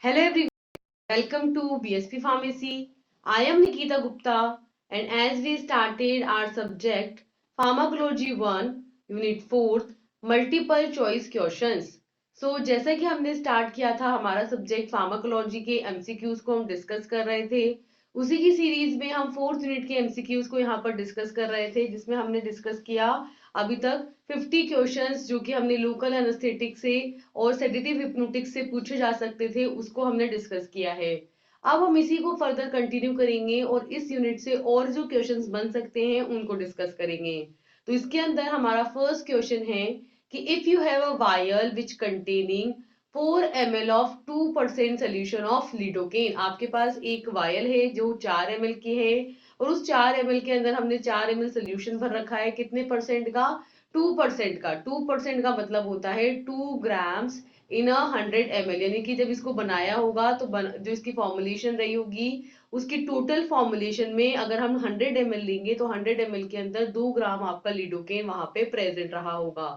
Hello everyone, welcome to BSP Pharmacy. I am Nikita Gupta, and as we started our subject Pharmacology 1 Unit 4th Multiple Choice Questions. So जैसा कि हमने start किया था हमारा subject pharmacology के MCQs को हम डिस्कस कर रहे थे, उसी की सीरीज में हम 4th यूनिट के एमसीक्यूज को यहाँ पर डिस्कस कर रहे थे, जिसमें हमने डिस्कस किया अभी तक 50 क्वेश्चंस जो कि हमने लोकल एनेस्थेटिक से और सेडेटिव हिप्नोटिक्स से पूछे जा सकते थे, उसको हमने डिस्कस किया है। अब हम इसी को फर्दर कंटिन्यू करेंगे और इस यूनिट से और जो क्वेश्चंस बन सकते हैं उनको डिस्कस करेंगे। तो इसके अंदर हमारा फर्स्ट क्वेश्चन है कि if you have a vial which containing 4 ml of 2% solution of lidocaine, आपके पास एक वायल है जो 4 ml की है और उस 4 ml के अंदर हमने 4 ml सोल्यूशन भर रखा है, कितने परसेंट का? 2% का। 2% का मतलब होता है 2 ग्राम्स इन 100 ml, यानी कि जब इसको बनाया होगा तो जो इसकी फॉर्मुलेशन रही होगी उसकी टोटल फॉर्मुलेशन में अगर हम 100 ml लेंगे तो 100 ml के अंदर 2 ग्राम आपका लिडोकेन वहां पे प्रेजेंट रहा होगा।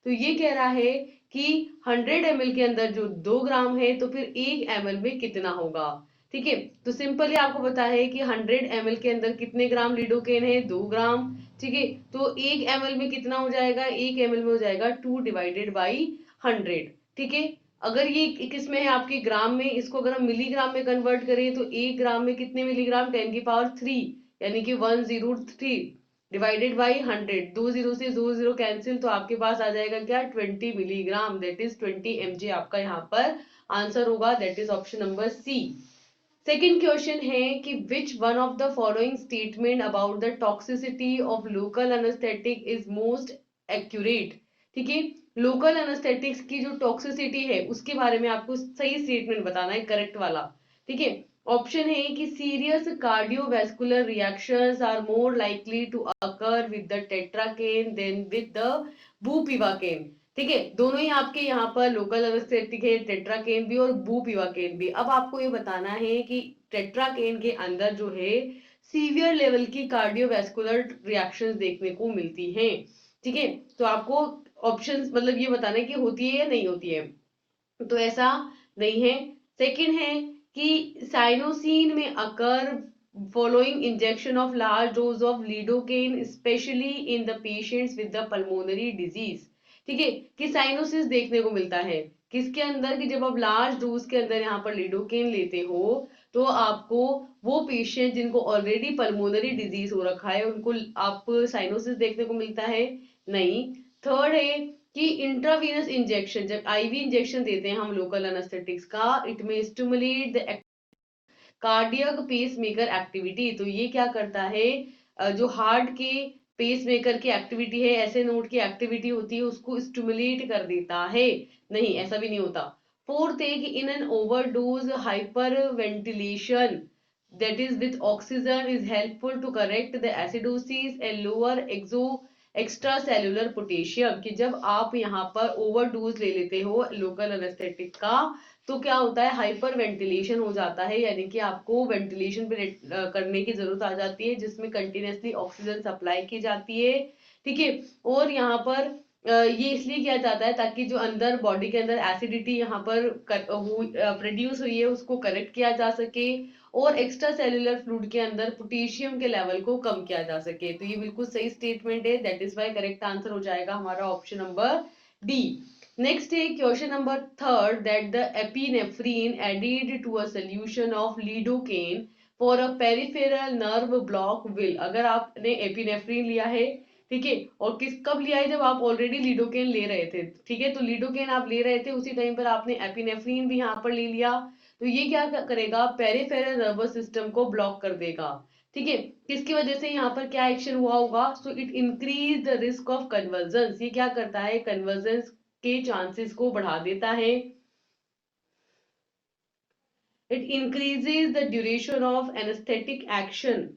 तो ये कह रहा है कि 100 ml के अंदर जो 2 ग्राम है तो फिर 1 ml में कितना होगा। ठीक है, तो सिंपली आपको पता है कि 100 ml के अंदर कितने ग्राम लिडोकेन है? 2 ग्राम। ठीक है, तो 1 ml में कितना हो जाएगा? 1 ml में हो जाएगा 2 डिवाइडेड बाई 100। ठीक है, अगर ये किस में है? आपके ग्राम में। इसको अगर हम मिलीग्राम में कन्वर्ट करें तो 1 ग्राम में कितने मिलीग्राम? 10 की पावर 3, यानी कि 103 डिवाइडेड बाई 100। 2 जीरो से 2 जीरो कैंसिल, तो आपके पास आ जाएगा क्या? 20 मिलीग्राम, दैट इज 20 mg आपका यहाँ पर आंसर होगा, that is option number C. Second question है कि which one of the following statement about the toxicity of local anaesthetic is most accurate. ठीक है, लोकल एनेस्थेटिक्स की जो टॉक्सिसिटी है उसके बारे में आपको सही स्टेटमेंट बताना है, करेक्ट वाला। ठीक है, ऑप्शन है कि serious cardiovascular reactions are more likely to occur with the tetracaine than with the bupivacaine. ठीक है, दोनों ही आपके यहाँ पर लोकल एनेस्थेटिक है, टेट्राकेन भी और बुपिवाकेन भी। अब आपको ये बताना है कि टेट्राकेन के अंदर जो है सीवियर लेवल की कार्डियोवैस्कुलर रिएक्शंस देखने को मिलती हैं। ठीक है, तो आपको ऑप्शंस मतलब ये बताना है कि होती है या नहीं होती है। तो ऐसा नहीं है। सेकंड है कि cyanosis may occur following injection of large dose of lidocaine specially in the patients with the pulmonary disease. ठीक है, कि साइनोसिस देखने को मिलता है किसके अंदर? कि जब आप लार्ज डोज के अंदर यहाँ पर लिडोकेन लेते हो तो आपको वो पेशेंट जिनको ऑलरेडी पल्मोनरी डिजीज हो रखा है उनको आप साइनोसिस देखने को मिलता है? नहीं। थर्ड है कि इंट्रावीनस इंजेक्शन, जब आईवी इंजेक्शन देते हैं हम लोकल एनेस्थेटिक्स का, इट में stimulate the cardiac pacemaker activity. तो ये क्या करता है? जो हार्ट के पेसमेकर की एक्टिविटी है, ऐसे नोड की एक्टिविटी होती है, उसको स्टिमुलेट कर देता है? नहीं, ऐसा भी नहीं होता। फोर्थ है कि in an overdose hyper ventilation that is with oxygen is helpful to correct the acidosis and lower extra cellular potassium. कि जब आप यहाँ पर ओवरडोज ले लेते हो लोकल एनेस्थेटिक का तो क्या होता है? हाइपर वेंटिलेशन हो जाता है, यानी कि आपको वेंटिलेशन पे करने की जरूरत आ जाती है जिसमें कंटिन्यूसली ऑक्सीजन सप्लाई की जाती है। ठीक है, और यहाँ पर ये इसलिए किया जाता है ताकि जो अंदर बॉडी के अंदर एसिडिटी यहाँ पर प्रोड्यूस हुई है उसको करेक्ट किया जा सके और एक्स्ट्रा सेलुलर फ्लूइड के अंदर पोटेशियम के लेवल को कम किया जा सके। तो ये बिल्कुल सही स्टेटमेंट है, that is why correct answer हो जाएगा हमारा ऑप्शन नंबर डी। नेक्स्ट है question number third, that the epinephrine added to a solution of lidocaine for a peripheral nerve block will. अगर आपने एपिनेफ्रीन लिया है, ठीक है, और कब लिया है? जब आप ऑलरेडी लिडोकेन ले रहे थे। ठीक है, तो लिडोकेन आप ले रहे थे उसी टाइम पर आपने एपिनेफ्रीन भी यहाँ पर ले लिया, तो ये क्या करेगा? पेरिफेरल नर्वस सिस्टम को ब्लॉक कर देगा। ठीक है, किसकी वजह से? यहाँ पर क्या एक्शन हुआ होगा? So it increase the risk of convergence. ये क्या करता है? कन्वर्जेंस के चांसेस को बढ़ा देता है। It increases the duration of anaesthetic action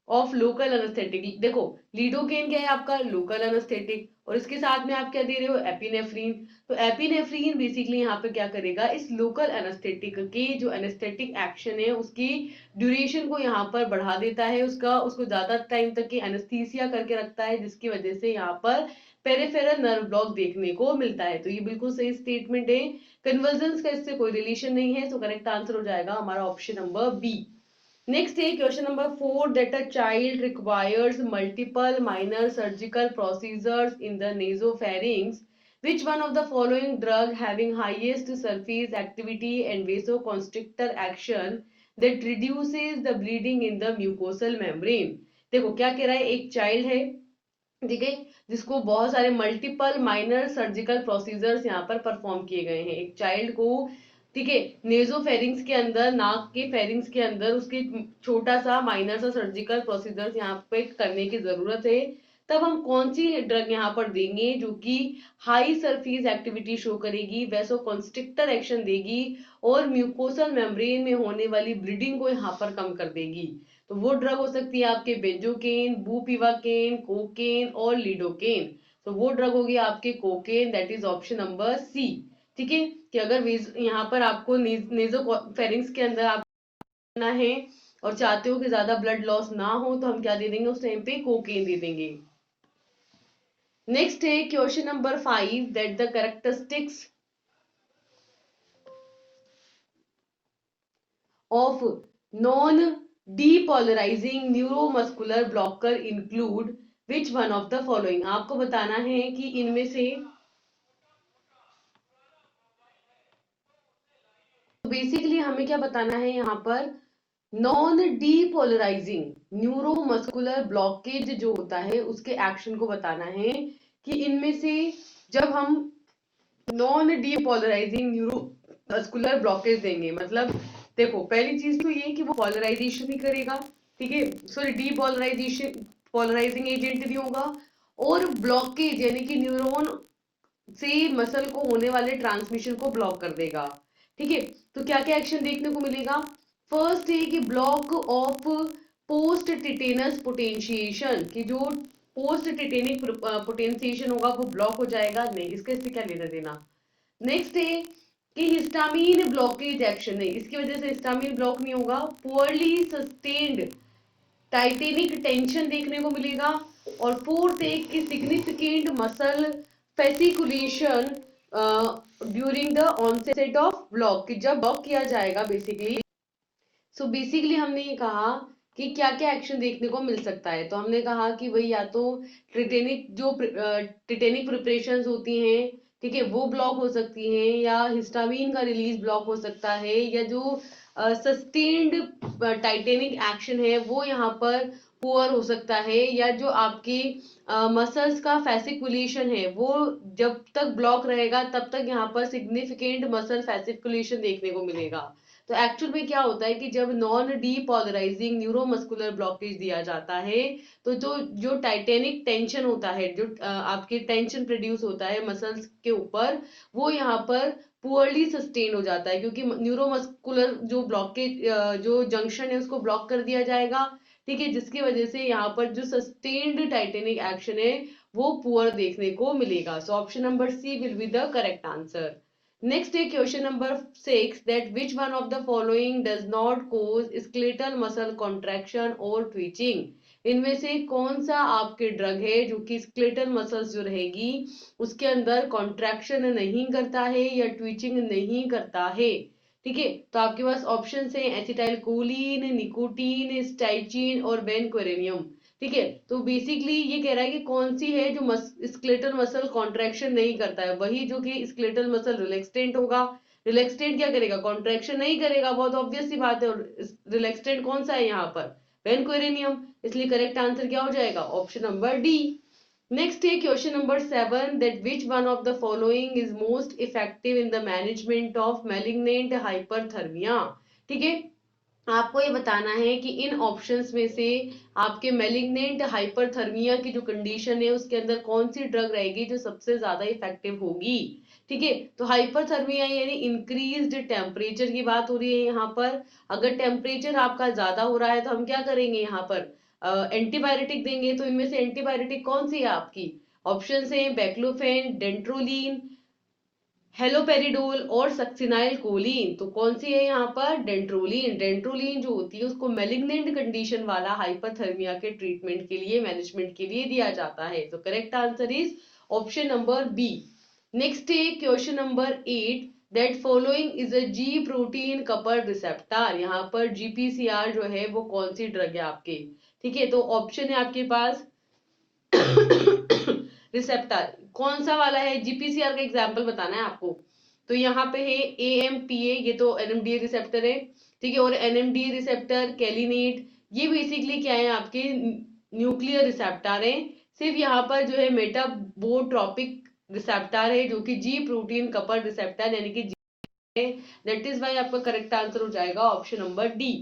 of local anaesthetic. देखो लीडोकेन क्या है आपका लोकल एनेस्थेटिक, और इसके साथ में आप क्या दे रहे हो एपिनेफ्रीन। तो एपिनेफ्रीन बेसिकली यहाँ पे क्या करेगा, इस लोकल एनेस्थेटिक के जो एनेस्थेटिक एक्शन है उसकी ड्यूरेशन को यहाँ पर बढ़ा देता है, उसको ज्यादा टाइम तक की एनेस्थीसिया करके रखता है, जिसकी वजह से यहाँ पर पेरिफेरल नर्व ब्लॉक देखने को मिलता है। तो ये बिल्कुल सही स्टेटमेंट है। कन्वर्जेंस का इससे कोई रिलेशन नहीं है, तो करेक्ट आंसर हो जाएगा हमारा ऑप्शन नंबर बी। नेक्स्ट है question number 4 that a child requires multiple minor surgical procedures in the नेसोफेरिंग्स, which one of the following drug having highest surface activity and vasoconstrictor action that reduces the bleeding in the mucosal membrane। देखो क्या कह रहा है, एक child है, ठीक है, जिसको बहुत सारे मल्टीपल माइनर सर्जिकल प्रोसीजर्स यहाँ पर परफॉर्म किए गए हैं। एक चाइल्ड को, ठीक है, नेजोफेरिंग्स के अंदर, नाक के फेरिंग्स के अंदर उसके छोटा सा माइनर सा सर्जिकल प्रोसीजर्स यहाँ पे करने की जरूरत है। तब हम कौन सी ड्रग यहाँ पर देंगे जो कि हाई सरफेस एक्टिविटी शो करेगी, वैसोकॉन्स्ट्रिक्टर एक्शन देगी और म्यूकोसल मेम्ब्रेन में होने वाली ब्लीडिंग को यहाँ पर कम कर देगी। तो वो ड्रग हो सकती है आपके बेंजोकेन, बुपिवाकेन, कोकेन और लीडोकेन। तो वो ड्रग होगी आपके cocaine, that is option number C. ठीक है, कि अगर यहाँ पर आपको नेजोफेरिंग्स के अंदर आप करना है और चाहते हो कि ज्यादा ब्लड लॉस ना हो, तो हम क्या दे देंगे उस टाइम पे, कोकेन दे देंगे। नेक्स्ट है question number 5 that the characteristics of non depolarizing neuromuscular blocker include which one of the following। आपको बताना है कि इनमें से बेसिकली हमें क्या बताना है यहाँ पर, नॉन डीपोलराइजिंग न्यूरोमस्कुलर ब्लॉकेज जो होता है उसके एक्शन को बताना है कि इनमें से जब हम नॉन डीपोलराइजिंग न्यूरोमस्कुलर ब्लॉकेज देंगे, मतलब देखो पहली चीज तो ये कि वो पोलराइजेशन ही करेगा, ठीक है, सॉरी डीपोलराइजेशन, पोलराइजिंग एजेंट भी होगा, और ब्लॉकेज यानी कि न्यूरॉन से मसल को होने वाले ट्रांसमिशन को ब्लॉक कर देगा। ठीक है, तो क्या क्या एक्शन देखने को मिलेगा, फर्स्ट है कि block of post tetanus potentiation, कि जो पोस्ट टिटेनिक पोटेंशिएशन होगा वो ब्लॉक हो जाएगा, नहीं इसका इससे क्या लेना देना। नेक्स्ट है कि हिस्टामीन ब्लॉकेज एक्शन है, इसकी वजह से हिस्टामीन ब्लॉक नहीं होगा, पुअरली सस्टेन्ड टाइटेनिक टेंशन देखने को मिलेगा। और फोर्थ है कि significant muscle fasciculation during the onset of block, कि जब ब्लॉक किया जाएगा बेसिकली। सो बेसिकली हमने ये कहा कि क्या क्या एक्शन देखने को मिल सकता है, तो हमने कहा कि वही या तो टिटेनिक जो टिटेनिक प्रिपरेशंस होती हैं, ठीक है, वो ब्लॉक हो सकती हैं, या हिस्टामीन का रिलीज ब्लॉक हो सकता है, या जो सस्टेन्ड टाइटेनिक एक्शन है वो यहाँ पर पुअर हो सकता है, या जो आपके मसल्स का फैसिकुलेशन है वो जब तक ब्लॉक रहेगा तब तक यहाँ पर सिग्निफिकेंट मसल फैसिकुलेशन देखने को मिलेगा। तो एक्चुअल में क्या होता है कि जब नॉन डीपोलराइजिंग न्यूरोमस्कुलर ब्लॉकेज दिया जाता है, तो जो जो टाइटेनिक टेंशन होता है, जो आपके टेंशन प्रोड्यूस होता है मसल्स के ऊपर, वो यहाँ पर पुअरली सस्टेन हो जाता है, क्योंकि न्यूरोमस्कुलर जो ब्लॉकेज जो जंक्शन है उसको ब्लॉक कर दिया जाएगा, ठीक है, जिसकी वजह से यहाँ पर जो सस्टेन्ड टाइटेनिक एक्शन है वो पुअर देखने को मिलेगा। So option number C will be the correct answer. Next है question number 6 that which one of the following does not cause skeletal muscle contraction और ट्विचिंग। इनमें से कौन सा आपके ड्रग है जो कि स्केलेटल मसल्स जो रहेगी उसके अंदर कॉन्ट्रैक्शन नहीं करता है या ट्विचिंग नहीं करता है। ठीक है, तो आपके पास ऑप्शन है एसिटाइल कोलिन, निकोटीन, स्टाइचिन और बेनक्वेरेनियम। ठीक है, तो बेसिकली ये कह रहा है कि कौन सी है जो स्केलेटल मसल कॉन्ट्रैक्शन नहीं करता है, वही जो कि स्केलेटल मसल रिलैक्सेंट होगा। रिलैक्सेंट क्या करेगा, कॉन्ट्रैक्शन नहीं करेगा, बहुत ऑब्वियस सी बात है। रिलैक्सेंट कौन सा है यहाँ पर, बेनक्वेरेनियम, इसलिए करेक्ट आंसर क्या हो जाएगा, ऑप्शन नंबर डी। नेक्स्ट है question number 7 that which one of the following is most effective in the management of malignant hyperthermia. ठीक है, आपको ये बताना है कि इन ऑप्शंस में से आपके मैलिग्नेंट हाइपरथर्मिया की जो कंडीशन है उसके अंदर कौन सी ड्रग रहेगी जो सबसे ज्यादा इफेक्टिव होगी। ठीक है, तो हाइपरथर्मिया यानी इंक्रीज्ड टेम्परेचर की बात हो रही है यहाँ पर। अगर टेम्परेचर आपका ज्यादा हो रहा है तो हम क्या करेंगे यहाँ पर, एंटीबायोटिक देंगे, तो इनमें से एंटीबायोटिक कौन सी है आपकी? ऑप्शन है बैक्लोफेन, डेंट्रोलीन, हेलोपेरिडोल और सक्सिनाइल कोलिन। तो कौन सी है यहाँ पर? डेंट्रोलीन। डेंट्रोलीन जो होती है उसको मेलिग्नेंट कंडीशन वाला हाइपरथर्मिया के ट्रीटमेंट के लिए, मैनेजमेंट के लिए दिया जाता है। तो correct answer is option number B. Next है question number 8, that following is a G protein coupled receptor. यहाँ पर जीपीसीआर जो है वो कौन सी ड्रग है आपके? ठीक है, तो ऑप्शन है आपके पास रिसेप्टर कौन सा वाला है, जीपीसीआर का एग्जांपल बताना है आपको। तो यहाँ पे है एएमपीए, ये तो एनएमडीए रिसेप्टर है, ठीक है, और एनएमडीए रिसेप्टर, कैलिनेट, ये बेसिकली क्या है आपके? न्यूक्लियर रिसेप्टर है। सिर्फ यहाँ पर जो है मेटाबोट्रोपिक रिसेप्टर है जो कि जी प्रोटीन कपल रिसेप्टर यानी कि जी है। दैट इज वाई आपका करेक्ट आंसर हो जाएगा option number D.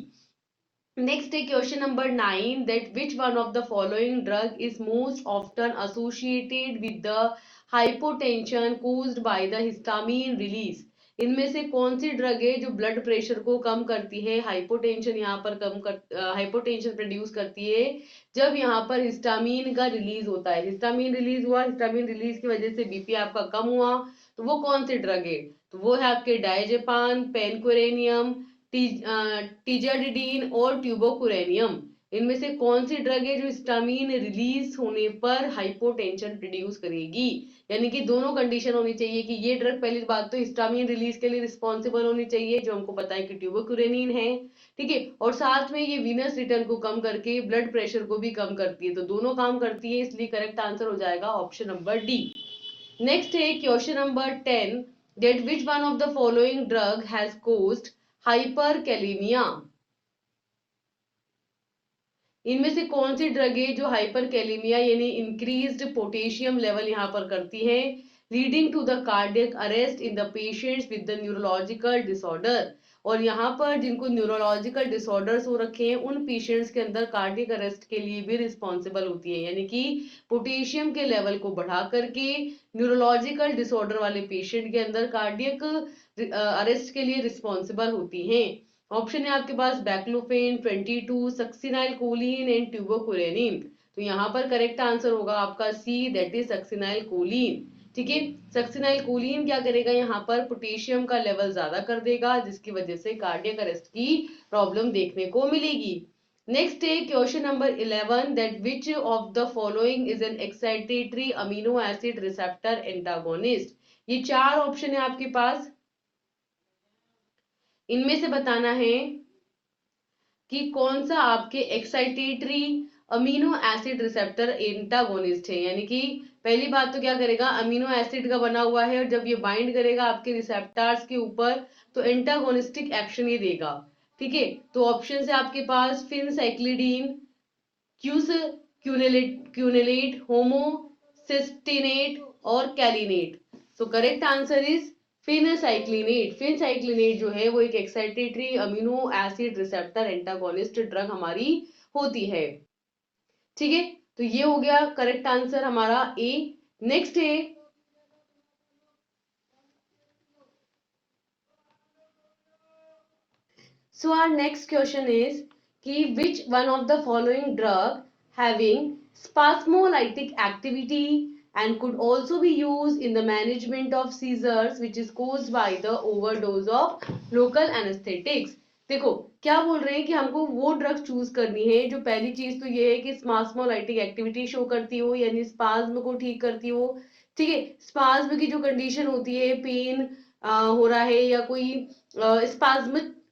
Next is question number 9, that which one of the following drug is most often associated with the hypotension caused by the histamine release? इनमें से कौन सी drug है जो blood pressure को कम करती है, हाइपोटेंशन यहाँ पर हाइपोटेंशन प्रोड्यूस करती है जब यहाँ पर हिस्टामीन का रिलीज होता है। हिस्टामीन रिलीज हुआ, हिस्टामीन रिलीज की वजह से बीपी आपका कम हुआ, तो वो कौन सी ड्रग है? तो वो है आपके डायजेपान, पेनक्वेरेनियम, टीजाडिडीन और ट्यूबोकुरेनियम। इनमें से कौन सी ड्रग है जो हिस्टामीन रिलीज होने पर हाइपोटेंशन प्रोड्यूस करेगी? यानी कि दोनों कंडीशन होनी चाहिए कि ये ड्रग, पहली बात तो हिस्टामीन रिलीज के लिए रिस्पॉन्सिबल होनी चाहिए जो हमको पता है कि ट्यूबोकुरेनिन है, ठीक है, और साथ में ये वीनस रिटर्न को कम करके ब्लड प्रेशर को भी कम करती है। तो दोनों काम करती है, इसलिए करेक्ट आंसर हो जाएगा ऑप्शन नंबर डी। नेक्स्ट है question number 10, that which one of the following drug has caused hyperkalemia? इनमें से कौन सी ड्रग है जो हाइपरकैलेमिया यानी इंक्रीज्ड पोटेशियम लेवल यहाँ पर करती है, leading to the cardiac arrest in the patients with the neurological disorder. और यहाँ पर जिनको न्यूरोलॉजिकल डिसऑर्डर्स हो रखे हैं उन पेशेंट्स के अंदर कार्डियक अरेस्ट के लिए भी रिस्पॉन्सिबल होती है, यानी कि पोटेशियम के लेवल को बढ़ा करके न्यूरोलॉजिकल डिसऑर्डर वाले पेशेंट के अंदर कार्डियक अरेस्ट के लिए रिस्पॉन्सिबल होती हैं। ऑप्शन है आपके पास बैक्लोफेन, 22, सक्सिनाइल कोलिन एंड ट्यूबोकुरेनिन। तो यहाँ पर करेक्ट आंसर होगा आपका सी, दैट इज सक्सिनाइल कोलिन। ठीक है, सक्सिनाइल कोलिन क्या करेगा? यहाँ पर पोटेशियम का लेवल ज्यादा कर देगा जिसकी वजह से कार्डियक अरेस्ट की प्रॉब्लम देखने को मिलेगी। नेक्स्ट है question number 11, that which of the following is an excitatory amino acid receptor antagonist? ये चार ऑप्शन है आपके पास, इनमें से बताना है कि कौन सा आपके excitatory amino acid receptor antagonist है। यानी कि पहली बात तो क्या करेगा, अमीनो एसिड का बना हुआ है और जब ये बाइंड करेगा आपके रिसेप्टर्स के ऊपर तो एंटागोनिस्टिक एक्शन ये देगा। ठीक है, तो ऑप्शन है आपके पास फिनसाइक्लिडीन, क्यूस क्यूनेलेट, होमोसिस्टिनेट और कैलिनेट। तो करेक्ट आंसर इज फिनसाइक्लिनेट। फिनसाइक्लिनेट जो है वो एक excitatory amino acid receptor antagonist drug हमारी होती है। ठीक है, तो ये हो गया करेक्ट आंसर हमारा ए। नेक्स्ट है so our next question is कि which one of the following drug having spasmolytic activity and could also be used in the management of seizures which is caused by the overdose of local anesthetics? देखो क्या बोल रहे हैं कि हमको वो drug choose करनी है जो पहली चीज तो ये है कि स्पास्मोलाइटिक एक्टिविटी शो करती हो यानी स्पाज्म को ठीक करती हो। ठीक है, स्पाज्म की जो कंडीशन होती है, पेन हो रहा है या कोई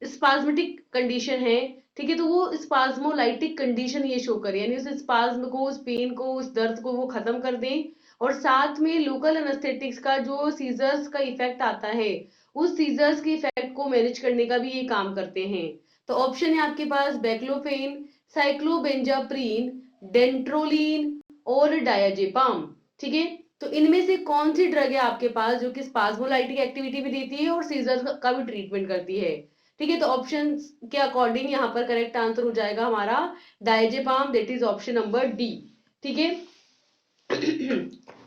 स्पाज्मेटिक कंडीशन है, ठीक है, तो वो स्पाज्मोलाइटिक कंडीशन ये शो करे यानी उस स्पाज्म को, उस पेन को, उस दर्द को वो खत्म कर दें और साथ में लोकल एनेस्थेटिक्स का जो सीजर्स का इफेक्ट आता है उस सीजर्स के इफेक्ट को मैनेज करने का भी ये काम करते हैं। तो ऑप्शन है आपके पास बैक्लोफेन, साइक्लोबेंजाप्रीन, डेंट्रोलीन और डायाजेपाम। ठीक है, तो इनमें से कौन सी ड्रग है आपके पास जो कि स्पाज्मोलाइटिक एक्टिविटी भी देती है और सीजर का भी ट्रीटमेंट करती है? ठीक है, तो ऑप्शन के अकॉर्डिंग यहाँ पर करेक्ट आंसर हो जाएगा हमारा diazepam, that is option number D. ठीक है,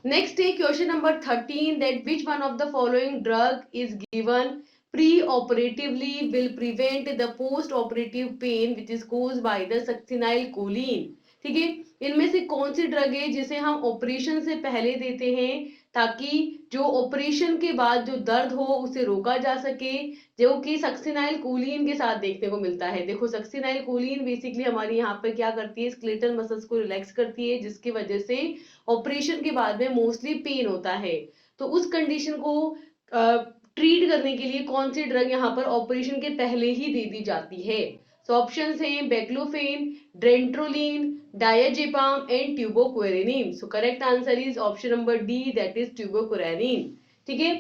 नेक्स्ट है question number 13, that which one of the following drug is given pre-operatively will prevent the post-operative pain which is caused by the succinyl choline? ठीक है, इनमें से कौन सी drug है जिसे हम ऑपरेशन से पहले देते हैं ताकि जो ऑपरेशन के बाद जो दर्द हो उसे रोका जा सके, जो कि सक्सिनाइल कोलिन के साथ देखने को मिलता है। देखो सक्सिनाइल कोलिन बेसिकली हमारी यहाँ पर क्या करती है, स्केलेटल मसल्स को रिलैक्स करती है, जिसकी वजह से ऑपरेशन के बाद में मोस्टली पेन होता है। तो उस कंडीशन को ट्रीट करने के लिए कौन सी ड्रग यहाँ पर ऑपरेशन के पहले ही दे दी जाती है? सो ऑप्शंस हैं baclofen, dantrolene, diazepam and tubocurarine. So correct answer is option number D, that is tubocurarine. ठीक है,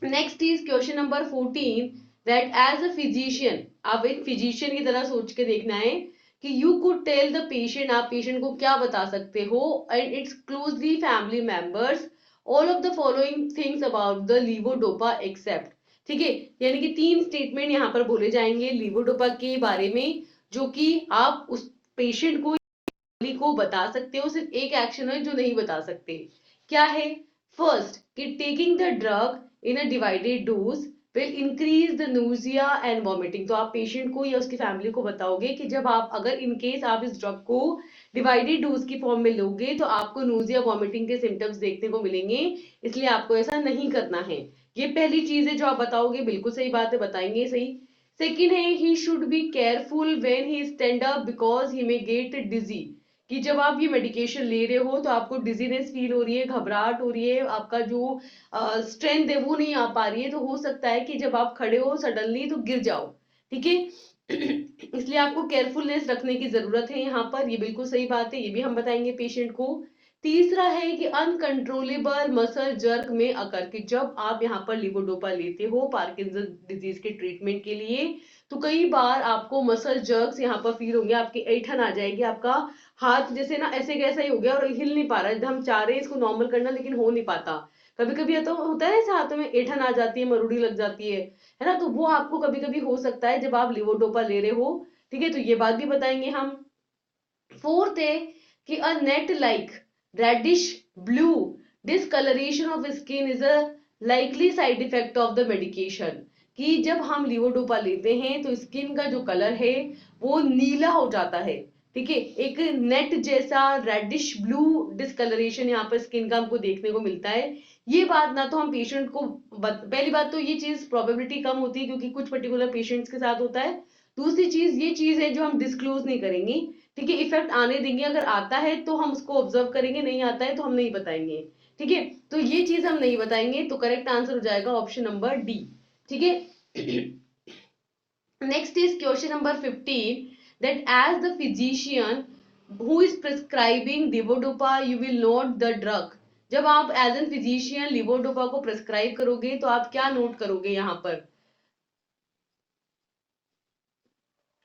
next is question number 14, that as a physician, आप एक फिजिशियन की तरह सोच के देखना है कि you could tell the patient, आप पेशेंट को क्या बता सकते हो, and its closely family members all of the following things about the levodopa except. ठीक है, यानी कि 3 स्टेटमेंट यहाँ पर बोले जाएंगे लीवोडोपा के बारे में, जो कि आप उस पेशेंट को बता सकते हो, सिर्फ एक एक्शन है जो नहीं बता सकते। क्या है? फर्स्ट, कि taking the drug in a divided dose will increase the nausea and vomiting. तो आप पेशेंट को या उसकी फैमिली को बताओगे कि जब आप, अगर इन केस आप इस ड्रग को डिवाइडेड डोज की फॉर्म में लोगे तो आपको नोजिया वॉमिटिंग के सिम्टम्स देखने को मिलेंगे, इसलिए आपको ऐसा नहीं करना है। ये पहली चीज है जो आप बताओगे, बिल्कुल सही बात है, बताएंगे सही। सेकेंड है, he should be careful when he stand up because he may get dizzy. कि जब आप ये मेडिकेशन ले रहे हो तो आपको डिजीनेस फील हो रही है, घबराहट हो रही है, आपका जो स्ट्रेंथ है वो नहीं आ पा रही है, तो हो सकता है कि जब आप खड़े हो सडनली तो गिर जाओ। ठीक है, इसलिए आपको केयरफुलनेस रखने की जरूरत है यहाँ पर, ये बिल्कुल सही बात है, ये भी हम बताएंगे पेशेंट को। तीसरा है कि अनकंट्रोलेबल मसल जर्क में अकर, कि जब आप यहाँ पर लिवोडोपा लेते हो पार्किंसन डिजीज के ट्रीटमेंट के लिए, तो कई बार आपको मसल जर्क्स यहाँ पर फील होंगे, आपकी ऐठन आ जाएगी, आपका हाथ जैसे ना ऐसे कैसा ही हो गया और हिल नहीं पा रहा है, हम चाह रहे हैं इसको नॉर्मल करना लेकिन हो नहीं पाता। कभी कभी तो होता है ऐसे हाथों में ऐठन आ जाती है, मरूड़ी लग जाती है ना, तो वो आपको कभी कभी हो सकता है जब आप लिवोडोपा ले रहे हो। ठीक है, तो ये बात भी बताएंगे हम। फोर्थ है कि a net like reddish blue discoloration of skin is a likely side effect of the medication. कि जब हम लिवोडोपा लेते हैं तो स्किन का जो कलर है वो नीला हो जाता है। ठीक है, एक नेट जैसा रेडिश ब्लू डिसकलरेशन यहाँ पर स्किन का हमको देखने को मिलता है। ये बात ना तो हम पेशेंट को पहली बात तो ये चीज प्रोबेबिलिटी कम होती है क्योंकि कुछ पर्टिकुलर पेशेंट्स के साथ होता है। दूसरी चीज ये चीज है जो हम डिस्क्लोज नहीं करेंगे। ठीक है, इफेक्ट आने देंगे, अगर आता है तो हम उसको ऑब्जर्व करेंगे, नहीं आता है तो हम नहीं बताएंगे। ठीक है, तो ये चीज हम नहीं बताएंगे, तो करेक्ट आंसर हो जाएगा ऑप्शन नंबर डी। ठीक है, next is question number 15, that as the physician who is prescribing levodopa you will note the drug. जब आप एज एन फिजिशियन लिवोडोपा को प्रिस्क्राइब करोगे तो आप क्या नोट करोगे यहाँ पर?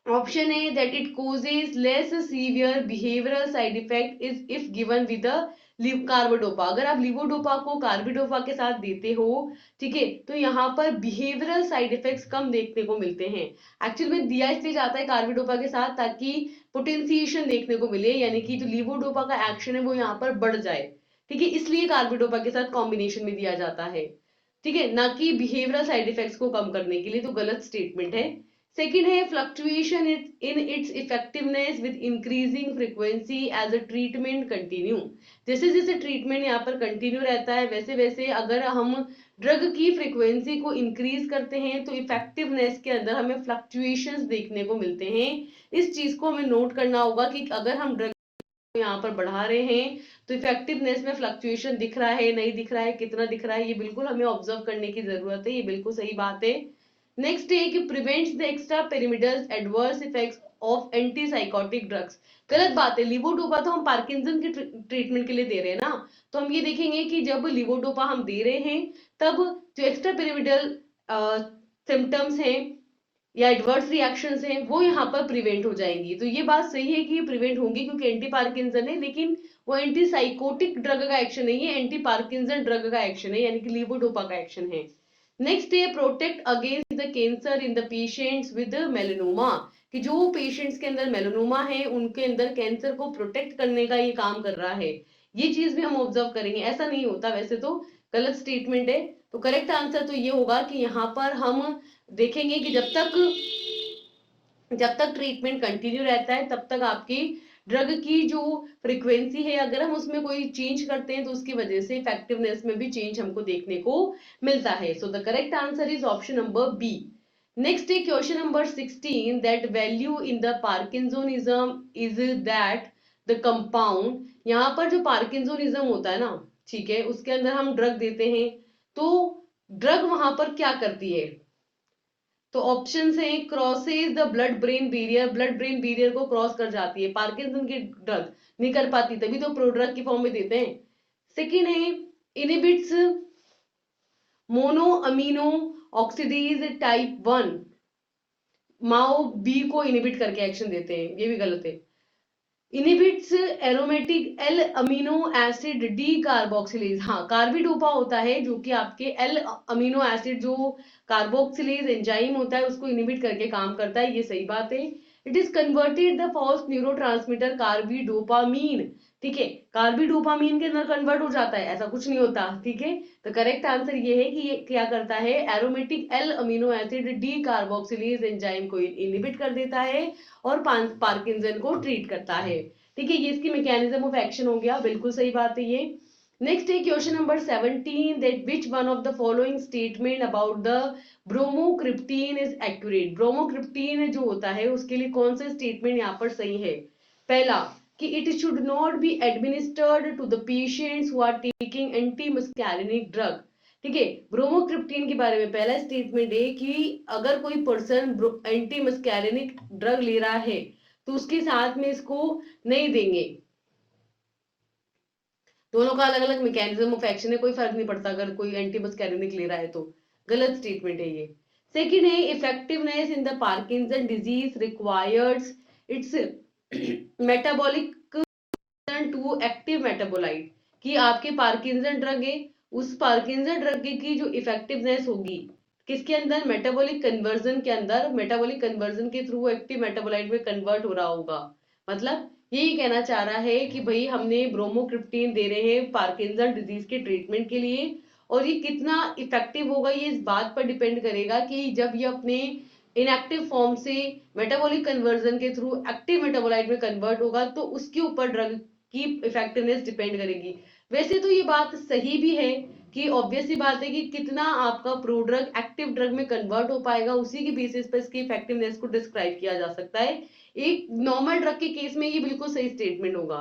Option A that it causes less severe behavioral side effect is if given with a कार्बोडोपा। अगर आप लिवोडोपा को कार्बिडोपा के साथ देते हो, ठीक है, तो यहाँ पर बिहेवियरल साइड इफेक्ट्स कम देखने को मिलते हैं। एक्चुअल में दिया इसलिए जाता है कार्बिडोपा के साथ ताकि पोटेंशिएशन देखने को मिले, यानी कि जो लिवोडोपा का एक्शन है वो यहाँ पर बढ़ जाए। ठीक है, इसलिए कार्बिडोपा के साथ कॉम्बिनेशन में दिया जाता है। ठीक है, ना कि बिहेवियरल साइड इफेक्ट्स को कम करने के लिए, तो गलत स्टेटमेंट है। सेकेंड है fluctuation in its effectiveness with increasing frequency as a treatment continue. जैसे जैसे ट्रीटमेंट यहाँ पर कंटिन्यू रहता है वैसे वैसे अगर हम ड्रग की फ्रीक्वेंसी को इंक्रीज करते हैं तो इफेक्टिवनेस के अंदर हमें फ्लक्चुएशंस देखने को मिलते हैं। इस चीज को हमें नोट करना होगा कि अगर हम ड्रग यहाँ पर बढ़ा रहे हैं तो इफेक्टिवनेस में फ्लक्चुएशन दिख रहा है, नहीं दिख रहा है, कितना दिख रहा है, ये बिल्कुल हमें ऑब्जर्व करने की जरूरत है, ये बिल्कुल सही बात है। नेक्स्ट है कि prevents the extrapyramidal adverse effects of antipsychotic drugs. गलत बात है, लिवोडोपा तो हम पार्किंसन के ट्रीटमेंट के लिए दे रहे हैं ना, तो हम ये देखेंगे कि जब लिवोडोपा हम दे रहे हैं तब जो एक्स्ट्रा पेरिमिडल सिम्टम्स हैं या एडवर्स रिएक्शंस हैं वो यहाँ पर प्रिवेंट हो जाएंगी। तो ये बात सही है कि ये प्रिवेंट होंगी क्योंकि एंटी पार्किंसन है, लेकिन वो एंटी साइकोटिक ड्रग का एक्शन नहीं है, एंटी पार्किंसन ड्रग का एक्शन है, यानी कि लिवोडोपा का एक्शन है। नेक्स्ट है protect against the cancer in the patients with melanoma. कि जो पेशेंट्स के अंदर मेलानोमा है उनके अंदर कैंसर को प्रोटेक्ट करने का ये काम कर रहा है, ये चीज भी हम ऑब्जर्व करेंगे। ऐसा नहीं होता वैसे तो, गलत स्टेटमेंट है। तो करेक्ट आंसर तो ये होगा कि यहाँ पर हम देखेंगे कि जब तक ट्रीटमेंट कंटिन्यू रहता है तब तक आपकी ड्रग की जो फ्रीक्वेंसी है अगर हम उसमें कोई चेंज करते हैं तो उसकी वजह से इफेक्टिवनेस में भी चेंज हमको देखने को मिलता है. So the correct answer is option number B. Next है question number 16 that value in the parkinsonism is that the compound. यहाँ पर जो पार्किंसोनिज्म होता है ना, ठीक है, उसके अंदर हम ड्रग देते हैं तो ड्रग वहां पर क्या करती है. तो ऑप्शन है crosses the blood brain barrier, blood brain barrier को क्रॉस कर जाती है. पार्किंसन की ड्रग नहीं कर पाती तभी तो प्रोड्रग की फॉर्म में देते हैं. सेकेंड है inhibits mono amino ऑक्सीडीज type 1, MAO B को इनहिबिट करके एक्शन देते हैं, ये भी गलत है. Inhibits aromatic L amino acid D carboxylase. हाँ, कार्बिडोपा होता है जो कि आपके एल अमीनो एसिड जो कार्बोक्सिलेज एंजाइम होता है उसको इनहिबिट करके काम करता है, ये सही बात है. It is converted the false neurotransmitter carbidopamine. ठीक है, कार्बिडोपामीन के अंदर कन्वर्ट हो जाता है, ऐसा कुछ नहीं होता. ठीक है, तो करेक्ट आंसर ये है कि ये क्या करता है, aromatic L amino acid D carboxylase enzyme को इनहिबिट कर देता है और पार्किंसन को ट्रीट करता है. ठीक है, ये इसकी मैकेनिज्म ऑफ एक्शन हो गया, बिल्कुल सही बात है ये. नेक्स्ट है question number 17 that which one of the following statement about the bromocriptine is accurate. Bromocriptine जो होता है उसके लिए कौन सा स्टेटमेंट यहाँ पर सही है. पहला कि it should not be administered to the patients who are taking anti muscarinic drug. ठीक है, ब्रोमोक्रिप्टीन के बारे में पहला स्टेटमेंट है कि अगर कोई पर्सन एंटी मस्कैरिनिक ड्रग ले रहा है तो उसके साथ में इसको नहीं देंगे. दोनों का अलग अलग मैकेनिज्म ऑफ एक्शन है, कोई फर्क नहीं पड़ता अगर कोई एंटी मस्कैरिनिक ले रहा है तो. गलत स्टेटमेंट है ये. सेकंड है effectiveness in the Parkinson disease requires its metabolic to active metabolite. कि आपके पार्किंसन ड्रग है, उस पार्किंसन ड्रग की जो इफेक्टिवनेस होगी किसके अंदर, मेटाबॉलिक कन्वर्जन के अंदर, मेटाबॉलिक कन्वर्जन के थ्रू एक्टिव मेटाबोलाइट में कन्वर्ट हो रहा होगा. मतलब यही कहना चाह रहा है कि भाई हमने ब्रोमोक्रिप्टीन दे रहे हैं पार्किंसन डिजीज के ट्रीटमेंट के लिए और ये कितना इफेक्टिव होगा ये इस बात पर डिपेंड करेगा कि जब ये अपने इनएक्टिव फॉर्म से मेटाबॉलिक कन्वर्जन के थ्रू एक्टिव मेटाबोलाइट में कन्वर्ट होगा तो उसके ऊपर ड्रग की इफेक्टिवनेस डिपेंड करेगी. वैसे तो ये बात सही भी है कि ऑब्वियस सी बात है कि कितना आपका प्रोड्रग एक्टिव ड्रग में कन्वर्ट हो पाएगा उसी के बेसिस पर इसकी इफेक्टिवनेस को डिस्क्राइब किया जा सकता है. एक नॉर्मल ड्रग के केस में ये बिल्कुल सही स्टेटमेंट होगा.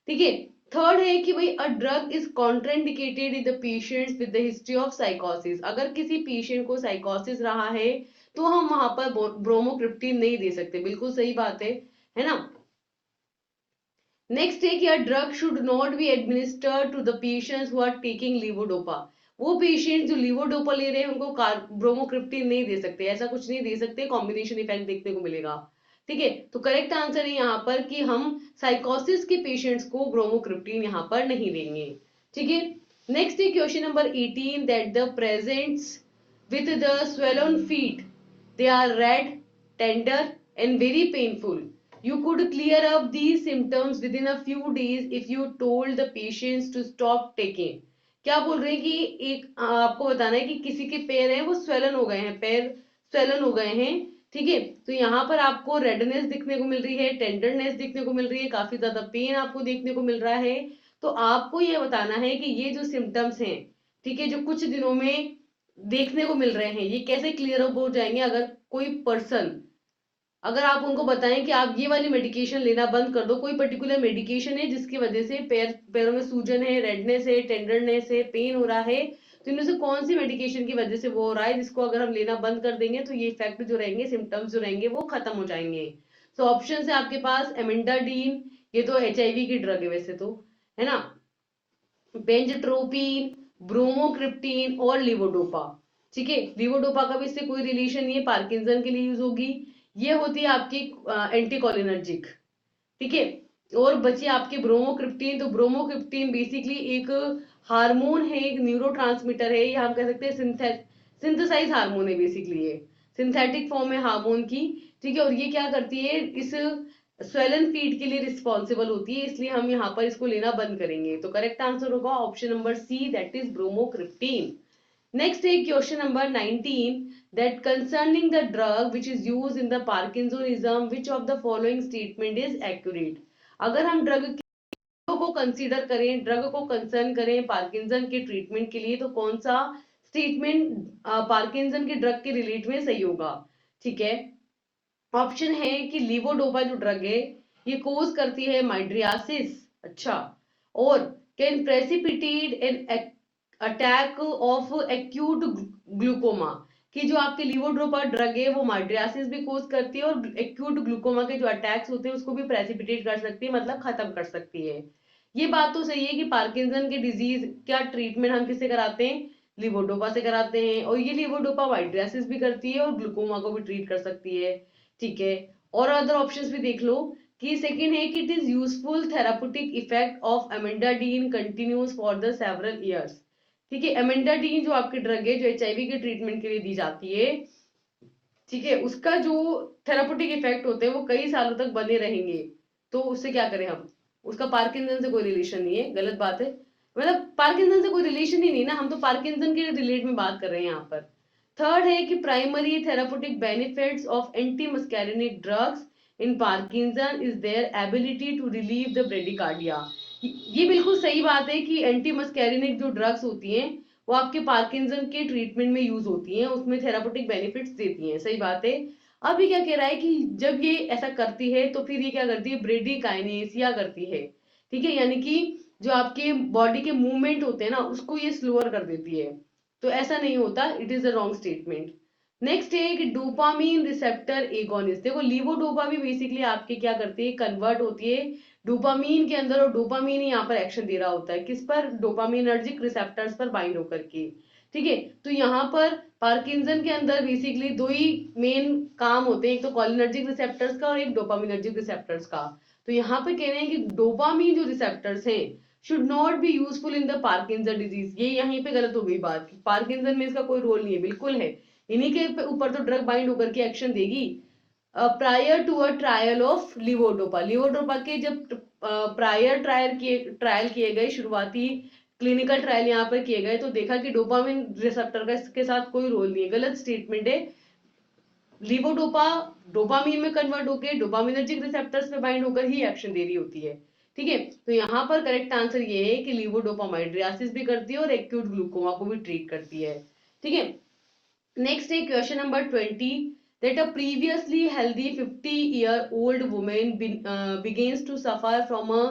ठीक है, थर्ड है कि भाई a drug is contraindicated in the patients with the history of साइकोसिस. अगर किसी पेशेंट को साइकोसिस रहा है तो हम वहां पर ब्रोमोक्रिप्टीन नहीं दे सकते, बिल्कुल सही बात है ना. नेक्स्ट है कि a drug should not be administered to the patients who are taking levodopa. वो पेशेंट जो लीवोडोपा ले रहे हैं उनको ब्रोमोक्रिप्टीन नहीं दे सकते, ऐसा कुछ नहीं दे सकते, कॉम्बिनेशन इफेक्ट देखने को मिलेगा. ठीक है, तो करेक्ट आंसर है यहाँ पर कि हम साइकोसिस के पेशेंट्स को ब्रोमोक्रिप्टीन यहाँ पर नहीं देंगे. ठीक है, नेक्स्ट है question number 18 that the presents with the swollen feet, they are red, tender and very painful. You could clear up these symptoms within a few days if you told the patients to stop taking. क्या बोल रहे हैं कि एक आपको बताना है कि किसी के पैर हैं वो स्वेलन हो गए हैं, पैर स्वेलन हो गए हैं. ठीक है, तो यहाँ पर आपको रेडनेस दिखने को मिल रही है, टेंडरनेस दिखने को मिल रही है, काफी ज्यादा पेन आपको देखने को मिल रहा है. तो आपको ये बताना है कि ये जो सिम्टम्स हैं, ठीक है, जो कुछ दिनों में देखने को मिल रहे हैं, ये कैसे क्लियर अप हो जाएंगे. अगर कोई पर्सन, अगर आप उनको बताएं कि आप ये वाली मेडिकेशन लेना बंद कर दो, कोई पर्टिकुलर मेडिकेशन है जिसकी वजह से पैरों में सूजन है, रेडनेस है, टेंडरनेस है, पेन हो रहा है, तो इनमें से कौन सी मेडिकेशन की वजह से वो हो रहा है जिसको अगर हम लेना बंद कर देंगे तो ये इफेक्ट जो रहेंगे, सिम्टम्स जो रहेंगे वो खत्म हो जाएंगे. सो ऑप्शन है आपके पास एमिडाडीन, ये तो HIV की ड्रग है वैसे तो, है ना, बेंजट्रोपिन, ब्रोमोक्रिप्टीन और लिवोडोपा. ठीक है, लिवोडोपा का भी इससे कोई रिलेशन नहीं है, पार्किंसन के लिए यूज होगी. ये होती है आपकी एंटीकोलिनर्जिक. ठीक है, और बची आपकी ब्रोमोक्रिप्टीन. तो ब्रोमोक्रिप्टीन बेसिकली एक हार्मोन है, एक न्यूरोट्रांसमीटर है, या हम कह सकते हैं सिंथेसाइज हार्मोन है, बेसिकली ये सिंथेटिक फॉर्म है हार्मोन की. ठीक है, और ये क्या करती है, इस स्वेलन फीट के लिए रिस्पॉन्सिबल होती है, इसलिए हम यहाँ पर इसको लेना बंद करेंगे. तो करेक्ट आंसर होगा option number C, that is bromocriptine. Next है question number 19 that concerning the drug which is used in the Parkinsonism, which of the following statement is accurate. अगर हम ड्रग को कंसीडर करें, ड्रग को concern करें Parkinson के treatment के लिए, तो कौन सा ट्रीटमेंट पार्किंसन के ड्रग के रिलेट में सही होगा? ठीक है, ऑप्शन है कि लीवोडोपा जो ड्रग है ये कोज करती है माइड्रियासिस, अच्छा, और can precipitate an attack of acute glaucoma, कि जो आपके लीवोडोपा ड्रग है वो माइड्रियासिस भी कोज करती है और एक्यूट ग्लूकोमा के जो अटैक्स होते हैं उसको भी प्रेसिपिटेट कर सकती है, मतलब खत्म कर सकती है। ये बात तो सही है कि पार्किंसन के डिजीज क्या ट्रीटमेंट हम किससे कराते हैं? लीवोडोपा से कराते हैं, और ये लीवोडोपा माइड्रियासिस भी करती है और ग्लूकोमा को भी ट्रीट कर सकती है। ठीक है, और अदर ऑप्शंस भी देख लो कि सेकंड है कि it is useful therapeutic effect of amantadine continues for the several years. ठीक है, एमेंडाडीन जो आपकी ड्रग है जो एचआईवी के ट्रीटमेंट के लिए दी जाती है, ठीक है, उसका जो थेराप्यूटिक इफेक्ट होते हैं वो कई सालों तक बने रहेंगे, तो उससे क्या करें हम? उसका पार्किंसन से कोई रिलेशन नहीं है, गलत बात है, मतलब पार्किंसन से कोई रिलेशन ही नहीं ना, हम तो पार्किंसन के रिलेट में बात कर रहे हैं यहाँ पर। थर्ड है कि primary therapeutic benefits of anti muscarinic drugs in Parkinson is their ability to relieve the bradycardia. ये बिल्कुल सही बात है कि एंटी मस्कैरिनिक जो ड्रग्स होती हैं वो आपके पार्किंसन के ट्रीटमेंट में यूज होती हैं, उसमें थेराप्यूटिक बेनिफिट्स देती हैं, सही बात है। अब ये क्या कह रहा है कि जब ये ऐसा करती है तो फिर ये क्या करती है? ब्रेडिकाइनेसिया करती है, ठीक है, यानी कि जो आपके बॉडी के मूवमेंट होते हैं ना उसको ये स्लोअर कर देती है, तो ऐसा नहीं होता, it is a wrong statement. Next है कि डोपामीन रिसेप्टर एगोनिस्ट। देखो लीवोडोपा भी बेसिकली आपके क्या करती है? कन्वर्ट होती है डोपामीन के अंदर, और डोपामीन ही यहाँ पर एक्शन दे रहा होता है, किस पर? डोपामिनर्जिक रिसेप्टर्स पर बाइंड होकर के। ठीक है, तो यहाँ पर पार्किंसन के अंदर बेसिकली दो ही मेन काम होते हैं, एक तो कोलिनर्जिक रिसेप्टर्स का और एक डोपामिनर्जिक रिसेप्टर्स का। तो यहाँ पे कह रहे हैं कि डोपामीन जो रिसेप्टर्स हैं should not be useful in the Parkinson disease. ये यहीं पे गलत हो गई बात, पार्किंसन में इसका कोई रोल नहीं है, बिल्कुल है, इन्हीं के ऊपर तो ड्रग बाइंड होकर के एक्शन देगी। Prior to a trial of levodopa, levodopa के जब प्रायर ट्रायल किए गए, शुरुआती क्लिनिकल ट्रायल यहाँ पर किए गए, तो देखा कि डोपामिन रिसेप्टर का इसके साथ कोई रोल नहीं है, गलत स्टेटमेंट है। लीवोडोपा डोपामीन में कन्वर्ट होकर डोपामिनर्जिक रिसेप्टर्स पे बाइंड होकर ही एक्शन दे रही होती है। ठीक है, तो यहाँ पर करेक्ट आंसर ये है कि लीवोडोपा माइड्रियासिस भी करती है और एक्यूट ग्लूकोमा को भी ट्रीट करती है। ठीक है, नेक्स्ट है question number 20, that a previously healthy 50-year-old woman begins to suffer from a